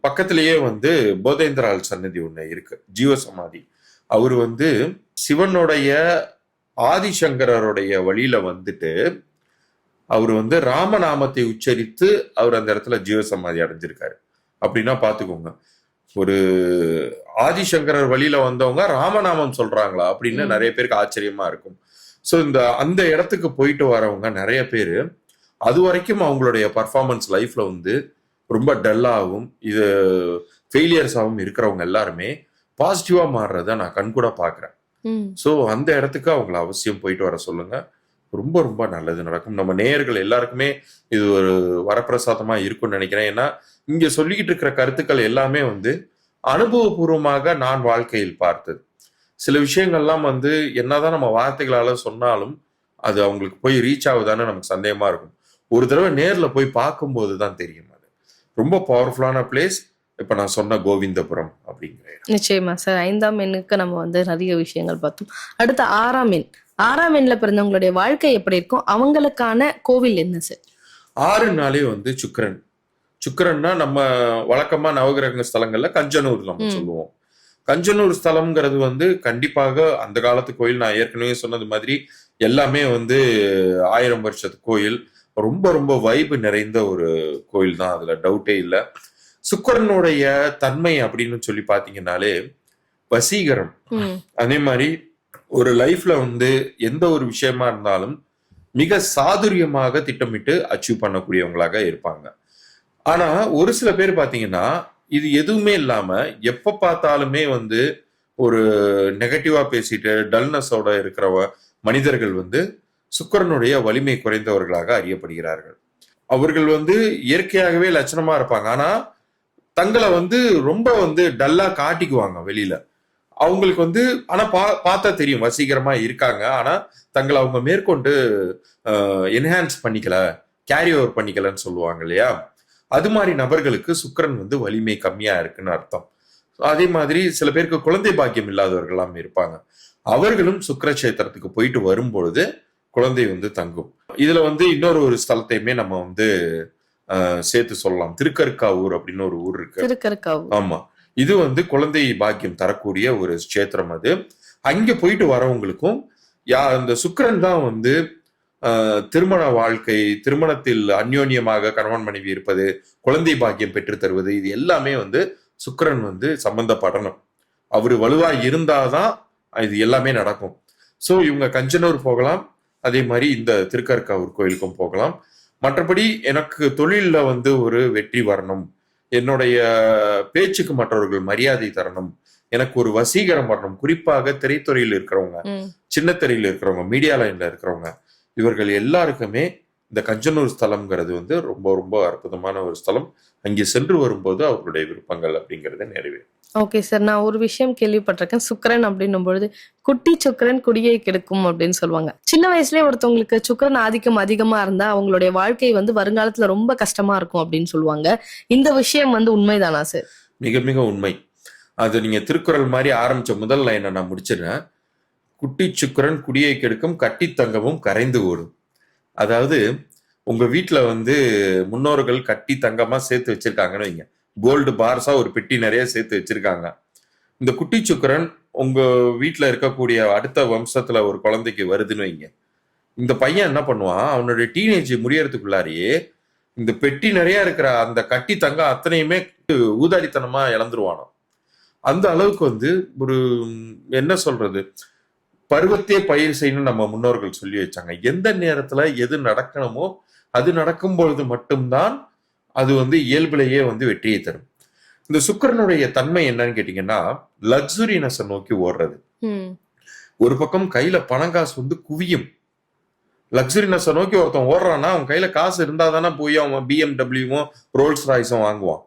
பக்கத்திலேயே வந்து போதேந்திரால் சன்னதி ஒண்ணு இருக்கு, ஜீவசமாதி. அவர் வந்து சிவனுடைய ஆதிசங்கரருடைய வழியில வந்துட்டு அவர் வந்து ராமநாமத்தை உச்சரித்து அவர் அந்த இடத்துல ஜீவசமாதி அடைஞ்சிருக்காரு. அப்படின்னா பாத்துக்கோங்க, ஒரு ஆதிசங்கரர் வழியில வந்தவங்க ராமநாமம் சொல்றாங்களா அப்படின்னு நிறைய பேருக்கு ஆச்சரியமா இருக்கும். ஸோ அந்த இடத்துக்கு போயிட்டு வரவங்க நிறைய பேர் அது வரைக்கும் அவங்களுடைய பர்ஃபார்மன்ஸ் லைஃப்ல வந்து ரொம்ப டல்லாகவும் இது ஃபெயிலியர்ஸாகவும் இருக்கிறவங்க எல்லாருமே பாசிட்டிவா மாறுறத நான் கண்கூட பாக்குறேன். ஸோ அந்த இடத்துக்கு அவங்கள அவசியம் போயிட்டு வர சொல்லுங்க. ரொம்ப ரொம்ப நல்லது நடக்கும். நம்ம நேயர்கள் எல்லாருக்குமே இது ஒரு வரப்பிரசாதமா இருக்கும்னு நினைக்கிறேன். ஏன்னா இங்க சொல்லிக்கிட்டு இருக்கிற கருத்துக்கள் எல்லாமே வந்து அனுபவபூர்வமாக நான் வாழ்க்கையில் பார்த்தது. சில விஷயங்கள்லாம் வந்து என்னதான் நம்ம வார்த்தைகளால சொன்னாலும் அது அவங்களுக்கு போய் ரீச் ஆகுதான்னு நமக்கு சந்தேகமா இருக்கும். ஒரு தடவை நேர்ல போய் பார்க்கும்போது தான் தெரியும். அது ரொம்ப பவர்ஃபுல்லான பிளேஸ். இப்ப நான் சொன்ன கோவிந்தபுரம் அப்படிங்கிற இடம். நிச்சயமா சார். 5ஆம் எண்ணுக்கு நம்ம வந்து நிறைய விஷயங்கள் பார்த்தோம். அடுத்து 6ஆம் எண். 6ஆம் எண்ல பிறந்தவங்களுடைய வாழ்க்கை எப்படி இருக்கும்? அவங்களுக்கான கோவில் என்ன சார்? 6 வந்து சுக்கிரன். சுக்கிரன்னா நம்ம வழக்கமா நவகிரக ஸ்தலங்கள்ல கஞ்சனூர் நம்ம சொல்லுவோம். கஞ்சனூர் ஸ்தலம்ங்கிறது வந்து கண்டிப்பாக அந்த காலத்து கோயில். நான் ஏற்கனவே சொன்னது மாதிரி எல்லாமே வந்து 1000 வருஷத்து கோயில். ரொம்ப ரொம்ப வைப்பு நிறைந்த ஒரு கோயில் தான், அதுல டவுட்டே இல்லை. சுக்கிரனுடைய தன்மை அப்படின்னு சொல்லி பாத்தீங்கன்னாலே வசீகரம். அதே மாதிரி ஒரு லைஃப்ல வந்து எந்த ஒரு விஷயமா இருந்தாலும் மிக சாதுரியமாக திட்டமிட்டு அச்சீவ் பண்ணக்கூடியவங்களாக இருப்பாங்க. ஆனா ஒரு சில பேர் பாத்தீங்கன்னா இது எதுவுமே இல்லாம எப்ப பார்த்தாலுமே வந்து ஒரு நெகட்டிவா பேசிட்டு டல்னஸோட இருக்கிற மனிதர்கள் வந்து சுக்கிரனுடைய வலிமை குறைந்தவர்களாக அறியப்படுகிறார்கள். அவர்கள் வந்து இயற்கையாகவே லட்சணமா இருப்பாங்க. ஆனா தங்களை வந்து ரொம்ப வந்து டல்லா காட்டிக்குவாங்க வெளியில. அவங்களுக்கு வந்து ஆனா பார்த்தா தெரியும் வசீகரமா இருக்காங்க. ஆனா தங்களை அவங்க மேற்கொண்டு என்ஹான்ஸ் பண்ணிக்கல, கேரி ஓவர் பண்ணிக்கலன்னு சொல்லுவாங்க இல்லையா? அது மாதிரி நபர்களுக்கு சுக்கிரன் வந்து வலிமை கம்மியா இருக்குன்னு அர்த்தம். அதே மாதிரி சில பேருக்கு குழந்தை பாக்கியம் இல்லாதவர்களாம் இருப்பாங்க. அவர்களும் சுக்கிரக்ஷேத்திரத்துக்கு போயிட்டு வரும்பொழுது குழந்தை வந்து தங்கும். இதுல வந்து இன்னொரு ஒரு ஸ்தலத்தையுமே நம்ம வந்து சேர்த்து சொல்லலாம். திருக்கற்காவூர் அப்படின்னு ஒரு ஊர் இருக்கு. திருக்கற்காவூர். ஆமா, இது வந்து குழந்தை பாக்கியம் தரக்கூடிய ஒரு கஷேத்திரம். அது அங்க போயிட்டு வரவங்களுக்கும் அந்த சுக்கிரன் தான் வந்து திருமண வாழ்க்கை, திருமணத்தில் அந்யோன்யமாக கணவன் மனைவி இருப்பது, குழந்தை பாக்கியம் பெற்று தருவது, இது எல்லாமே வந்து சுக்கிரன் வந்து சம்பந்தப்படணும். அவரு வலுவா இருந்தாதான் இது எல்லாமே நடக்கும். ஸோ இவங்க கஞ்சனூர் போகலாம், அதே மாதிரி இந்த திருக்கற்காவூர் கோயிலுக்கும் போகலாம். மற்றபடி எனக்கு தொழில்ல வந்து ஒரு வெற்றி வரணும், என்னுடைய பேச்சுக்கு மற்றவர்கள் மரியாதை தரணும், எனக்கு ஒரு வசீகரம் வரணும். குறிப்பாக திரைத்துறையில் இருக்கிறவங்க, சின்ன திரையில் இருக்கிறவங்க, மீடியா லைன்ல இருக்கிறவங்க, இவர்கள் எல்லாருக்குமே இந்த கஞ்சனூர் ஸ்தலம்ங்கிறது வந்து ரொம்ப ரொம்ப அற்புதமான ஒரு ஸ்தலம். அங்கே சென்று வரும்போது அவர்களுடைய விருப்பங்கள் அப்படிங்கறது நிறைவேறும். Okay sir. நான் ஒரு விஷயம் கேள்விப்பட்டிருக்கேன். சுக்கிரன் அப்படின்னும் பொழுது குட்டி சுக்கிரன் குடியை கெடுக்கும் அப்படின்னு சொல்லுவாங்க. சின்ன வயசுலயே ஒருத்தவங்களுக்கு சுக்கிரன் ஆதிக்கம் அதிகமா இருந்தா அவங்களுடைய வாழ்க்கை வந்து வருங்காலத்துல ரொம்ப கஷ்டமா இருக்கும் அப்படின்னு சொல்லுவாங்க. இந்த விஷயம் வந்து உண்மைதானா சார்? மிக மிக உண்மை. அது நீங்க திருக்குறள் மாதிரி ஆரம்பிச்ச முதல் லைனை நான் முடிச்சிடுறேன். குட்டி சுக்கிரன் குடியை கெடுக்கும், கட்டி தங்கமும் கரைந்து ஓடும். அதாவது உங்க வீட்டுல வந்து முன்னோர்கள் கட்டி தங்கமா சேர்த்து வச்சிருக்காங்கன்னு வைங்க, கோல்டு பார்ஸா ஒரு பெட்டி நிறைய சேர்த்து வச்சிருக்காங்க. இந்த குட்டி சுக்கிரன் உங்க வீட்டுல இருக்கக்கூடிய அடுத்த வம்சத்துல ஒரு குழந்தைக்கு வருதுன்னு வைங்க, இந்த பையன் என்ன பண்ணுவான், அவனுடைய டீனேஜ் முடியறதுக்குள்ளாரியே இந்த பெட்டி நிறைய இருக்கிற அந்த கட்டி தங்கம் அத்தனையுமே ஊதாரித்தனமா இழந்துருவானோ. அந்த அளவுக்கு வந்து ஒரு என்ன சொல்றது, பருவத்தே பயிர் செய்யணும்னு நம்ம முன்னோர்கள் சொல்லி வச்சாங்க. எந்த நேரத்துல எது நடக்கணுமோ அது நடக்கும் பொழுது மட்டும்தான் அது வந்து இயல்பிலேயே வந்து வெற்றியை தரும். இந்த சுக்கிரனுடைய தன்மை என்னன்னு கேட்டீங்கன்னா லக்ஸுரினஸ் நோக்கி ஓடுறது. ஒரு பக்கம் கையில பணங்காசு வந்து குவியும். லக்ஸுரினஸ் நோக்கி ஒருத்தன் ஓடுறான்னா அவன் கையில காசு இருந்தாதானே போய் அவன் BMW ரோல்ஸ் ராய்ஸும் வாங்குவான்.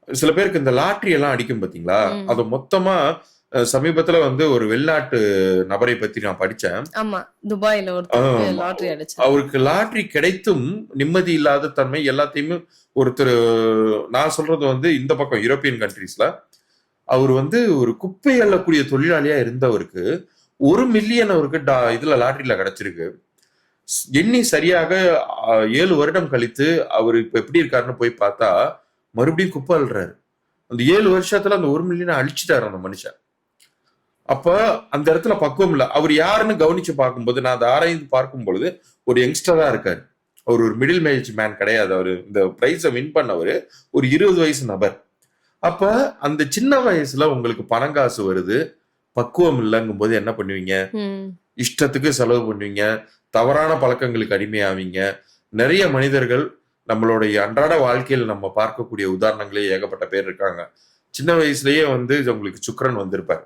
சில பேருக்கு இந்த லாட்டரி எல்லாம் அடிக்கும் பாத்தீங்களா, அது மொத்தமா சமீபத்துல வந்து ஒரு வெளிநாட்டு நபரை பத்தி நான் படிச்சேன். ஆமா, துபாயில லாட்டரி அடிச்சு அவருக்கு லாட்டரி கிடைத்தும் நிம்மதி இல்லாத தன்மை எல்லாத்தையுமே ஒருத்தர், நான் சொல்றது வந்து இந்த பக்கம் யூரோப்பியன் கண்ட்ரீஸ்ல, அவர் வந்து ஒரு குப்பை அள்ளக்கூடிய தொழிலாளியா இருந்தவருக்கு 1 மில்லியன் அவருக்கு இதுல லாட்டரியில கிடைச்சிருக்கு. எண்ணி சரியாக 7 வருடம் கழித்து அவர் இப்ப எப்படி இருக்காருன்னு போய் பார்த்தா மறுபடியும் குப்பை அள்ளுறாரு. அந்த 7 வருஷத்துல அந்த 1 மில்லியனை அழிச்சிட்டாரு அந்த மனுஷன். அப்ப அந்த இடத்துல பக்குவம் இல்லை. அவர் யாருன்னு கவனிச்சு பார்க்கும்போது, நான் அதை ஆராய்ந்து பார்க்கும் பொழுது ஒரு யங்ஸ்டரா இருக்காரு. அவர் ஒரு மிடில் ஏஜ் மேன் கிடையாது. அவர் இந்த பிரைஸை வின் பண்ணவர் ஒரு 20 வயசு நபர். அப்ப அந்த சின்ன வயசுல உங்களுக்கு பணம் காசு வருது, பக்குவம் இல்லைங்கும் போது என்ன பண்ணுவீங்க? இஷ்டத்துக்கு செலவு பண்ணுவீங்க, தவறான பழக்கங்களுக்கு அடிமையாவீங்க. நிறைய மனிதர்கள் நம்மளுடைய அன்றாட வாழ்க்கையில் நம்ம பார்க்கக்கூடிய உதாரணங்களே ஏகப்பட்ட பேர் இருக்காங்க. சின்ன வயசுலயே வந்து உங்களுக்கு சுக்கிரன் வந்திருப்பார்.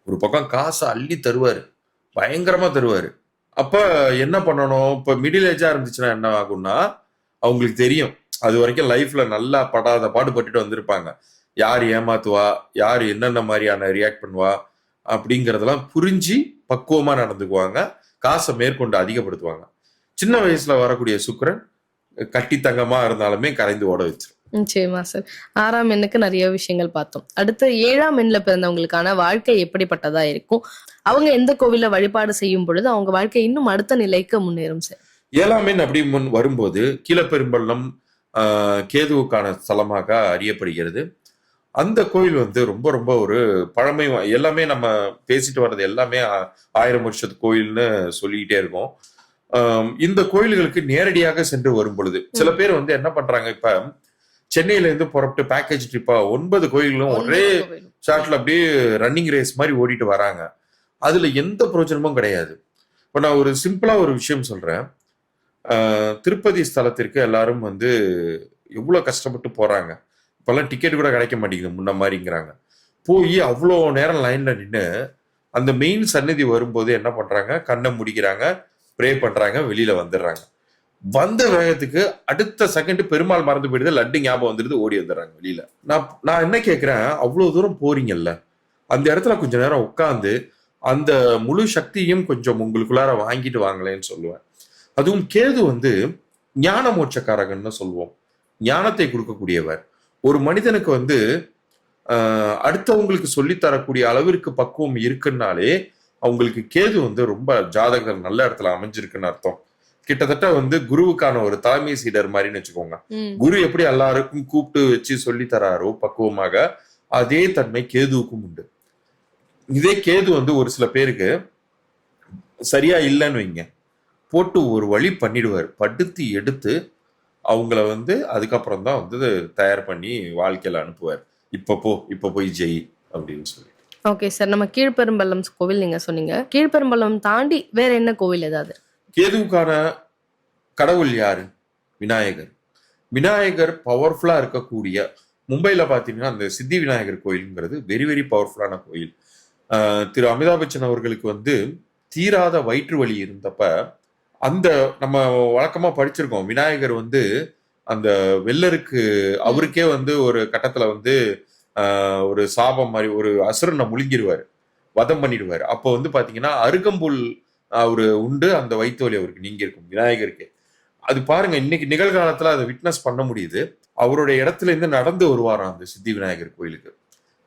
ஒரு பக்கம் காசை அள்ளி தருவாரு, பயங்கரமா தருவாரு. அப்ப என்ன பண்ணணும்? இப்ப மிடில் ஏஜா இருந்துச்சுன்னா என்ன ஆகும்னா, அவங்களுக்கு தெரியும் அது வரைக்கும் லைஃப்ல நல்லா படாத பாடுபட்டுட்டு வந்திருப்பாங்க. யார் ஏமாத்துவா, யார் என்னென்ன மாதிரியான ரியாக்ட் பண்ணுவா அப்படிங்கறதெல்லாம் புரிஞ்சு பக்குவமா நடந்துக்குவாங்க. காசை மேற்கொண்டு அதிகப்படுத்துவாங்க. சின்ன வயசுல வரக்கூடிய சுக்கிரன் கட்டி தங்கமா இருந்தாலுமே கரைந்து ஓட வச்சிரும். நிச்சயமா சார். 6ஆம் எண்ணுக்கு நிறைய விஷயங்கள் பார்த்தோம். அடுத்து 7ஆம் எண்ல பிறந்தவங்களுக்கான வாழ்க்கை எப்படிப்பட்டதா இருக்கும்? அவங்க எந்த கோவில்ல வழிபாடு செய்யும் பொழுது அவங்க வாழ்க்கை இன்னும் அடுத்த நிலைக்கு முன்னேறும் சார்? 7ஆம் எண் அப்படி முன் வரும்போது கீழப்பெரும்பள்ளம் கேதுவுக்கான ஸ்தலமாக அறியப்படுகிறது. அந்த கோயில் வந்து ரொம்ப ரொம்ப ஒரு பழமை, எல்லாமே நம்ம பேசிட்டு வர்றது எல்லாமே 1000 வருஷத்து கோயில்னு சொல்லிக்கிட்டே இருக்கோம். இந்த கோயில்களுக்கு நேரடியாக சென்று வரும் பொழுது சில பேர் வந்து என்ன பண்றாங்க, இப்ப சென்னையில இருந்து புறப்பட்டு பேக்கேஜ் ட்ரிப்பா 9 கோயில்களும் ஒரே ஷாட்ல அப்படியே ரன்னிங் ரேஸ் மாதிரி ஓடிட்டு வராங்க. அதுல எந்த பிரயோஜனமும் கிடையாது. இப்ப நான் ஒரு சிம்பிளா ஒரு விஷயம் சொல்றேன். திருப்பதி ஸ்தலத்திற்கு எல்லாரும் வந்து எவ்வளவு கஷ்டப்பட்டு போறாங்க. இப்பெல்லாம் டிக்கெட் கூட கிடைக்க மாட்டேங்குது முன்ன மாதிரிங்கிறாங்க. போய் அவ்வளோ நேரம் லைன்ல நின்று அந்த மெயின் சன்னதி வரும்போது என்ன பண்றாங்க, கண்ணை முடிக்கிறாங்க, ப்ரே பண்றாங்க, வெளியில வந்துடுறாங்க. வந்த வேகத்துக்கு அடுத்த செகண்ட் பெருமாள் மறந்து போயிடுது, லட்டு ஞாபகம் வந்துடுது, ஓடி வந்துடுறாங்க வெளியில. நான் என்ன கேட்கிறேன், அவ்வளவு தூரம் போறீங்கல்ல, அந்த இடத்துல கொஞ்ச நேரம் உட்காந்து அந்த முழு சக்தியும் கொஞ்சம் உங்களுக்குள்ளார வாங்கிட்டு வாங்களேன்னு சொல்லுவேன். அதுவும் கேது வந்து ஞான மோட்சக்காரகன்னு சொல்லுவோம். ஞானத்தை கொடுக்கக்கூடியவர். ஒரு மனிதனுக்கு வந்து அடுத்தவங்களுக்கு சொல்லித்தரக்கூடிய அளவிற்கு பக்குவம் இருக்குன்னாலே அவங்களுக்கு கேது வந்து ரொம்ப ஜாதகத்தில் நல்ல இடத்துல அமைஞ்சிருக்குன்னு அர்த்தம். கிட்டத்தட்ட வந்து குருவுக்கான ஒரு தலைமை சீடர் மாதிரின்னு வச்சுக்கோங்க. குரு எப்படி எல்லாருக்கும் கூப்பிட்டு வச்சு சொல்லி தராரோ பக்குவமாக, அதே தன்மை கேதுவுக்கும் உண்டு. இதே கேது வந்து ஒரு சில பேருக்கு சரியா இல்லைன்னு வைங்க, போட்டு ஒரு வழி பண்ணிடுவார், படுத்தி எடுத்து அவங்கள வந்து அதுக்கப்புறம் தான் வந்து தயார் பண்ணி வாழ்க்கையில அனுப்புவார். இப்ப போய் ஜெய் அப்படின்னு சொல்லி. ஓகே சார், நம்ம கீழ்பெரும்பள்ளம் கோவில் நீங்க சொன்னீங்க. கீழ்பெரும்பள்ளம் தாண்டி வேற என்ன கோவில் ஏதாவது? கேதுவுக்கான கடவுள் யாரு? விநாயகர். விநாயகர் பவர்ஃபுல்லா இருக்கக்கூடிய, மும்பைல பாத்தீங்கன்னா அந்த சித்தி விநாயகர் கோயில்ங்கிறது வெரி வெரி பவர்ஃபுல்லான கோயில். திரு அமிதாப் பச்சன் அவர்களுக்கு வந்து தீராத வயிற்று வலி இருந்தப்ப, அந்த நம்ம வழக்கமா படிச்சிருக்கோம், விநாயகர் வந்து அந்த வெள்ளருக்கு அவருக்கே வந்து ஒரு கட்டத்துல வந்து ஒரு சாபம் மாதிரி ஒரு அசுரனை முழுங்கிடுவாரு, வதம் பண்ணிடுவாரு. அப்போ வந்து பாத்தீங்கன்னா அருகம்புல் அவரு உண்டு, அந்த வயிற்று வலி அவருக்கு நீங்கி இருக்கும் விநாயகருக்கு. அது பாருங்க, இன்னைக்கு நிகழ்காலத்துல அதை விட்னஸ் பண்ண முடியுது. அவருடைய இடத்துல இருந்து நடந்து வருவாராம் அந்த சித்தி விநாயகர் கோயிலுக்கு.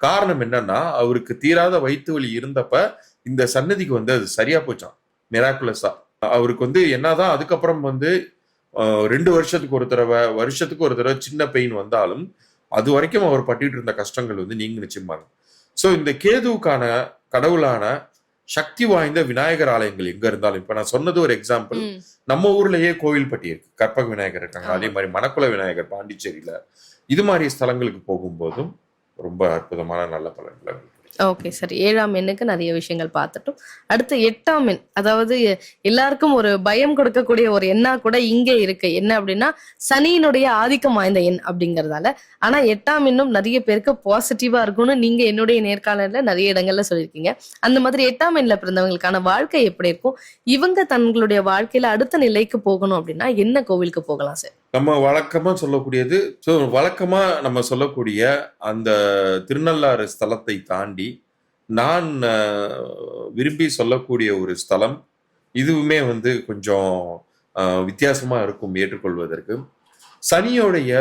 காரணம் என்னன்னா, அவருக்கு தீராத வயிற்று வலி இருந்தப்ப இந்த சன்னதிக்கு வந்து அது சரியா போச்சான், மிராக்குலஸா. அவருக்கு வந்து என்னதான் அதுக்கப்புறம் வந்து 2 வருஷத்துக்கு ஒரு தடவை சின்ன பெயின் வந்தாலும் அது வரைக்கும் அவர் பட்டுட்டு இருந்த கஷ்டங்கள் வந்து நீங்க நிச்சயமாங்க. சோ இந்த கேதுவுக்கான கடவுளான சக்தி வாய்ந்த விநாயகர் ஆலயங்கள் எங்க இருந்தாலும், இப்ப நான் சொன்னது ஒரு எக்ஸாம்பிள், நம்ம ஊர்லயே கோவில்பட்டி இருக்கு, கற்பக விநாயகர் இருக்காங்க, அதே மாதிரி மணக்குள விநாயகர் பாண்டிச்சேரியில. இது மாதிரி ஸ்தலங்களுக்கு போகும்போதும் ரொம்ப அற்புதமான நல்ல பலன்களை. ஓகே சார், 7ஆம் எண்ணுக்கு நிறைய விஷயங்கள் பார்த்துட்டோம். அடுத்து 8ஆம் எண், அதாவது எல்லாருக்கும் ஒரு பயம் கொடுக்கக்கூடிய ஒரு எண்ணா கூட இங்கே இருக்கு. என்ன அப்படின்னா, சனியினுடைய ஆதிக்கம் வாய்ந்த எண் அப்படிங்கறதால. ஆனா 8ஆம் எண்ணும் நிறைய பேருக்கு பாசிட்டிவா இருக்கும்னு நீங்க என்னுடைய நேர்காணல நிறைய இடங்கள்ல சொல்லியிருக்கீங்க. அந்த மாதிரி 8ஆம் எண்ல பிறந்தவங்களுக்கான வாழ்க்கை எப்படி இருக்கும்? இவங்க தங்களுடைய வாழ்க்கையில அடுத்த நிலைக்கு போகணும் அப்படின்னா என்ன கோவிலுக்கு போகலாம் சார்? நம்ம வழக்கமா சொல்லக்கூடிய அந்த திருநள்ளாறு ஸ்தலத்தை தாண்டி நான் விரும்பி சொல்லக்கூடிய ஒரு ஸ்தலம், இதுவுமே வந்து கொஞ்சம் வித்தியாசமா இருக்கும் ஏற்றுக்கொள்வதற்கு. சனியோடைய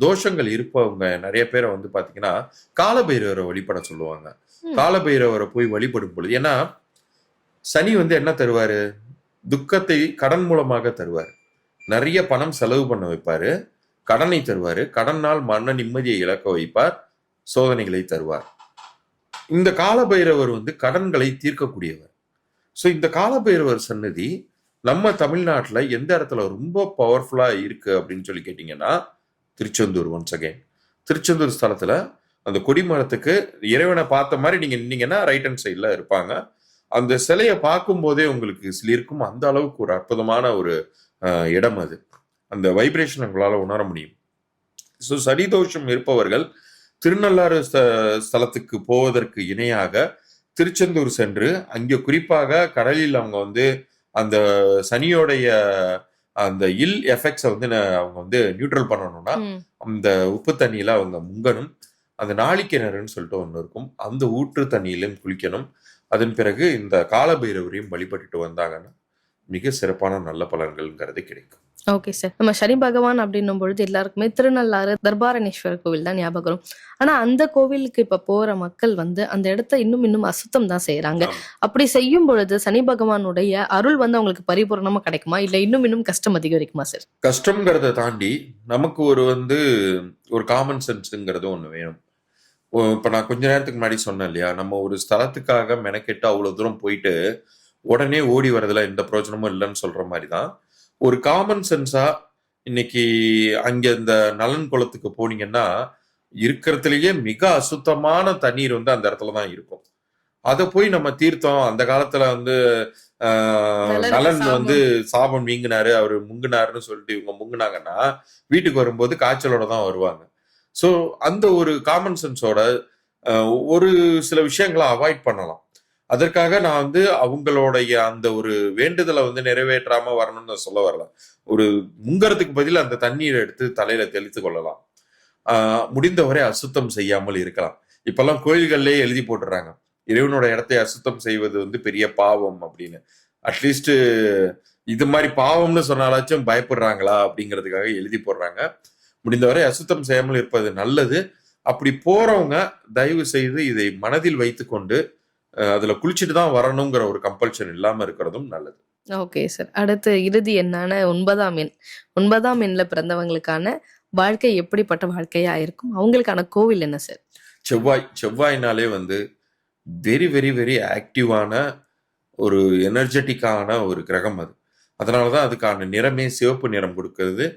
தோஷங்கள் இருப்பவங்க நிறைய பேரை வந்து பாத்தீங்கன்னா காலபைரவரை வழிபட சொல்லுவாங்க. காலபைரவரை போய் வழிபடும் பொழுது, ஏன்னா சனி வந்து என்ன தருவாரு? துக்கத்தை கடன் மூலமாக தருவார். நிறைய பணம் செலவு பண்ண வைப்பாரு, கடனை தருவாரு, கடனால் மன நிம்மதியை இழக்க வைப்பார், சோதனைகளை தருவார். இந்த காலபைரவர் வந்து கடன்களை தீர்க்கக்கூடியவர். ஸோ இந்த காலபைரவர் சன்னதி நம்ம தமிழ்நாட்டுல எந்த இடத்துல ரொம்ப பவர்ஃபுல்லா இருக்கு அப்படின்னு சொல்லி கேட்டீங்கன்னா, திருச்செந்தூர். ஒன்ஸ் அகைன் திருச்செந்தூர் ஸ்தலத்துல அந்த கொடிமரத்துக்கு இறைவனை பார்த்த மாதிரி நீங்க நின்னீங்கன்னா ரைட் ஹேண்ட் சைட்ல இருப்பாங்க. அந்த சிலையை பார்க்கும் போதே உங்களுக்கு சிலிர்க்கும். அந்த அளவுக்கு ஒரு அற்புதமான ஒரு இடம் அது. அந்த வைப்ரேஷன் உங்களால உணர முடியும். ஸோ சனிதோஷம் இருப்பவர்கள் திருநள்ளாறு ஸ்தலத்துக்கு போவதற்கு இணையாக திருச்செந்தூர் சென்று அங்கே குறிப்பாக கடலில் அவங்க வந்து அந்த சனியோடைய அந்த இல் எஃபெக்ட்ஸை வந்து அவங்க வந்து நியூட்ரல் பண்ணணும்னா அந்த உப்பு தண்ணியில அவங்க முங்கணும். அந்த நாளிக்கிணறுன்னு சொல்லிட்டு ஒன்று இருக்கும், அந்த ஊற்று தண்ணியிலும் குளிக்கணும். அதன் பிறகு இந்த காலபைரவரையும் வழிபட்டுட்டு வந்தாங்கன்னா மிக சிறப்பான நல்ல பலன்கள்ங்கிறது கிடைக்கும். Okay sir. நம்ம சனி பகவான் அப்படின்னும் பொழுது எல்லாருக்குமே திருநள்ளாறு தர்பாரணேஸ்வரர் கோவில் தான் ஞாபகம் வரும். ஆனா அந்த கோவிலுக்கு இப்ப போற மக்கள் வந்து அந்த இடத்த இன்னும் அசுத்தம் தான் செய்யறாங்க. அப்படி செய்யும் பொழுது சனி பகவானுடைய அருள் வந்து அவங்களுக்கு பரிபூர்ணமா கிடைக்குமா, இல்ல இன்னும் கஷ்டம் அதிகரிக்குமா சார்? கஷ்டம்ங்கிறத தாண்டி நமக்கு ஒரு காமன் சென்ஸ்ங்கிறது ஒண்ணு வேணும். இப்ப நான் கொஞ்ச நேரத்துக்கு முன்னாடி சொன்னேன் இல்லையா, நம்ம ஒரு ஸ்தலத்துக்காக மெனக்கெட்டு அவ்வளவு தூரம் போயிட்டு உடனே ஓடி வரதுல எந்த பிரயோஜனமும் இல்லைன்னு சொல்ற மாதிரி தான் ஒரு காமன் சென்ஸா இன்னைக்கு அங்க இந்த நலன் குளத்துக்கு போனீங்கன்னா இருக்கிறதுலயே மிக அசுத்தமான தண்ணீர் வந்து அந்த இடத்துல தான் இருக்கும். அதை போய் நம்ம தீர்த்தம் அந்த காலத்துல வந்து நலன் வந்து சாபம் நீங்கினாரு, அவரு முங்குனாருன்னு சொல்லிட்டு இவங்க முங்குனாங்கன்னா வீட்டுக்கு வரும்போது காய்ச்சலோட தான் வருவாங்க. ஸோ அந்த ஒரு காமன் சென்ஸோட ஒரு சில விஷயங்களை அவாய்ட் பண்ணலாம். அதற்காக நான் வந்து அவங்களுடைய அந்த ஒரு வேண்டுதலை வந்து நிறைவேற்றாம வரணும்னு சொல்ல வரல. ஒரு முங்கறதுக்கு பதில் அந்த தண்ணீரை எடுத்து தலையில தெளித்து கொள்ளலாம். முடிந்தவரை அசுத்தம் செய்யாமல் இருக்கலாம். இப்பெல்லாம் கோயில்கள்லயே எழுதி போட்டுறாங்க, இறைவனோட இடத்தை அசுத்தம் செய்வது வந்து பெரிய பாவம் அப்படின்னு. அட்லீஸ்ட் இது மாதிரி பாவம்னு சொன்னாலாச்சும் பயப்படுறாங்களா அப்படிங்கிறதுக்காக எழுதி போடுறாங்க. முடிந்தவரை அசுத்தம் செய்யாமல் இருப்பது நல்லது. அப்படி போறவங்க தயவு செய்து இதை மனதில் வைத்துக்கொண்டு அதுல குளிச்சுட்டு தான் வரணுங்கிற ஒரு கம்பல்ஷன் இல்லாம இருக்கிறதும் நல்லது. Okay sir. அடுத்து இறுதி எண்ணான 9ஆம் எண். 9ஆம் எண்ல பிறந்தவங்களுக்கான வாழ்க்கை எப்படிப்பட்ட வாழ்க்கையா இருக்கும், அவங்களுக்கான கோவில் என்ன சார்? செவ்வாய்னாலே வந்து வெரி வெரி வெரி ஆக்டிவான ஒரு எனர்ஜெட்டிக்கான ஒரு கிரகம் அது. அதனாலதான் அதுக்கான நிறமே சிவப்பு நிறம் கொடுக்கிறது.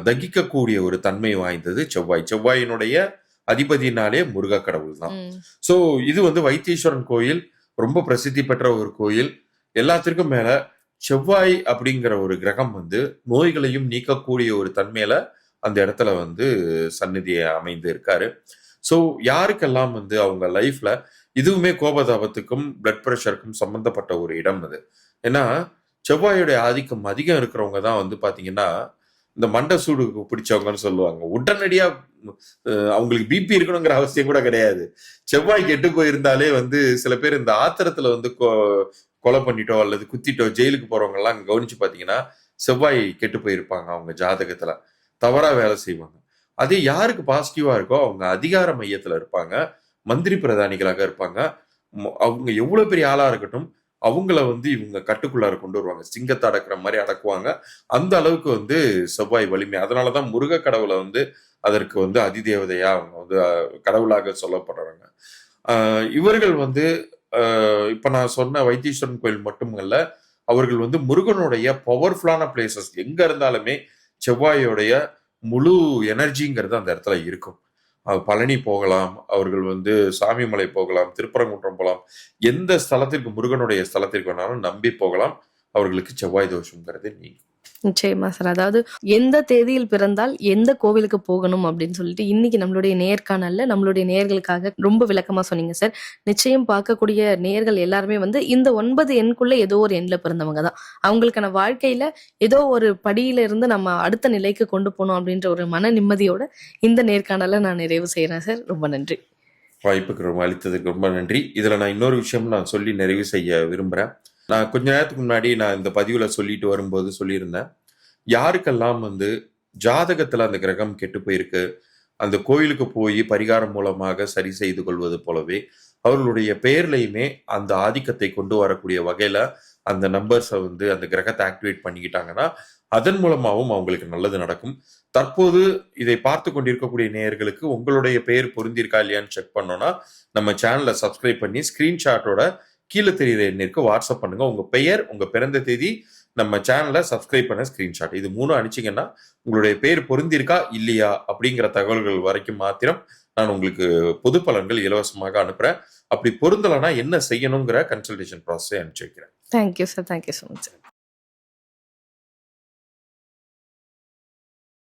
தகிக்கக்கூடிய ஒரு தன்மை வாய்ந்தது செவ்வாயினுடைய அதிபதினாலே முருக கடவுள் தான். சோ இது வந்து வைத்தீஸ்வரன் கோயில் ரொம்ப பிரசித்தி பெற்ற ஒரு கோயில். எல்லாத்திற்கும் மேல செவ்வாய் அப்படிங்கிற ஒரு கிரகம் வந்து நோய்களையும் நீக்கக்கூடிய ஒரு தன்மையில அந்த இடத்துல வந்து சந்நிதியை அமைந்து இருக்காரு. சோ யாருக்கெல்லாம் வந்து அவங்க லைஃப்ல இதுவுமே கோபதாபத்துக்கும் பிளட் பிரஷருக்கும் சம்பந்தப்பட்ட ஒரு இடம் அது. ஏன்னா செவ்வாயுடைய ஆதிக்கம் அதிகம் இருக்கிறவங்க தான் வந்து பாத்தீங்கன்னா இந்த மண்டை சூடு பிடிச்சவங்கன்னு சொல்லுவாங்க. உடனடியா அவங்களுக்கு பிபி இருக்கணுங்கிற அவசியம் கூட கிடையாது. செவ்வாய் கெட்டு போயிருந்தாலே வந்து சில பேர் இந்த ஆத்திரத்துல வந்து கொலை பண்ணிட்டோ அல்லது குத்திட்டோ ஜெயிலுக்கு போறவங்க எல்லாம் கவனிச்சு பாத்தீங்கன்னா செவ்வாய் கெட்டு போயிருப்பாங்க. அவங்க ஜாதகத்துல தவறா வேலை செய்வாங்க. அதே யாருக்கு பாசிட்டிவா இருக்கோ அவங்க அதிகார மையத்துல இருப்பாங்க, மந்திரி பிரதானிகளாக இருப்பாங்க. அவங்க எவ்வளவு பெரிய ஆளா இருக்கட்டும் அவங்கள வந்து இவங்க கட்டுக்குள்ளார கொண்டு வருவாங்க, சிங்கத்தை அடக்குற மாதிரி அடக்குவாங்க. அந்த அளவுக்கு வந்து செவ்வாய் வலிமை. அதனாலதான் முருக கடவுளை வந்து அதற்கு வந்து அதிதேவதையா அவங்க வந்து கடவுளாக சொல்லப்படுறாங்க. இவர்கள் வந்து இப்ப நான் சொன்ன வைத்தீஸ்வரன் கோயில் மட்டுமல்ல, அவர்கள் வந்து முருகனுடைய பவர்ஃபுல்லான பிளேசஸ் எங்க இருந்தாலுமே செவ்வாயோடைய முழு எனர்ஜிங்கிறது அந்த இடத்துல இருக்கும். பழனி போகலாம், அவர்கள் வந்து சாமிமலை போகலாம், திருப்பரங்குன்றம் போகலாம், எந்த ஸ்தலத்திற்கு முருகனுடைய ஸ்தலத்திற்கு வேணாலும் நம்பி போகலாம். அவர்களுக்கு செவ்வாய் தோஷம்ங்கிறது நீங்க நிச்சயமா சார். அதாவது எந்த தேதியில் பிறந்தால் எந்த கோவிலுக்கு போகணும் அப்படின்னு சொல்லிட்டு இன்னைக்கு நம்மளுடைய நேர்காணல்ல நம்மளுடைய நேயர்களுக்காக ரொம்ப விளக்கமா சொன்னீங்க சார். நிச்சயம் பார்க்கக்கூடிய நேயர்கள் எல்லாருமே வந்து இந்த 9 எண்ணுக்குள்ள ஏதோ ஒரு எண்ணில் பிறந்தவங்க தான். அவங்களுக்கான வாழ்க்கையில ஏதோ ஒரு படியில இருந்து நம்ம அடுத்த நிலைக்கு கொண்டு போகணும் அப்படின்ற ஒரு மன நிம்மதியோட இந்த நேர்காணலை நான் நிறைவு செய்யறேன் சார். ரொம்ப நன்றி. வாய்ப்புக்கு ரொம்ப அளித்ததுக்கு ரொம்ப நன்றி. இதுல நான் இன்னொரு விஷயம் நான் சொல்லி நிறைவு செய்ய விரும்புறேன். நான் கொஞ்ச நேரத்துக்கு முன்னாடி நான் இந்த பதிவுல சொல்லிட்டு வரும்போது சொல்லியிருந்தேன், யாருக்கெல்லாம் வந்து ஜாதகத்துல அந்த கிரகம் கெட்டு போயிருக்கு, அந்த கோயிலுக்கு போய் பரிகாரம் மூலமாக சரி செய்து கொள்வது போலவே அவர்களுடைய பெயர்லையுமே அந்த ஆதிக்கத்தை கொண்டு வரக்கூடிய வகையில அந்த நம்பர்ஸை வந்து அந்த கிரகத்தை ஆக்டிவேட் பண்ணிக்கிட்டாங்கன்னா அதன் மூலமாகவும் அவங்களுக்கு நல்லது நடக்கும். தற்போது இதை பார்த்து கொண்டிருக்கக்கூடிய நேயர்களுக்கு உங்களுடைய பெயர் பொருந்திருக்கா இல்லையான்னு செக் பண்ணோம்னா நம்ம சேனலை சப்ஸ்கிரைப் பண்ணி ஸ்கிரீன்ஷாட்டோட கீழே தெரியுற எண்ணிற்கு வாட்ஸ்அப் பண்ணுங்க. உங்க பெயர், உங்க பிறந்த தேதி, நம்ம சேனலை சப்ஸ்கிரைப் பண்ண ஸ்கிரீன்ஷாட், இது 3 அனுப்பிச்சிங்கன்னா உங்களுடைய பேர் பொருந்திருக்கா இல்லையா அப்படிங்கிற தகவல்கள் வரைக்கும் மாத்திரம் நான் உங்களுக்கு பொது பலன்கள் இலவசமாக அனுப்புறேன். அப்படி பொருந்தலைன்னா என்ன செய்யணுங்கிற கன்சல்டேஷன் ப்ராசஸை அனுப்பிச்சு வைக்கிறேன். Thank you sir, thank you so much.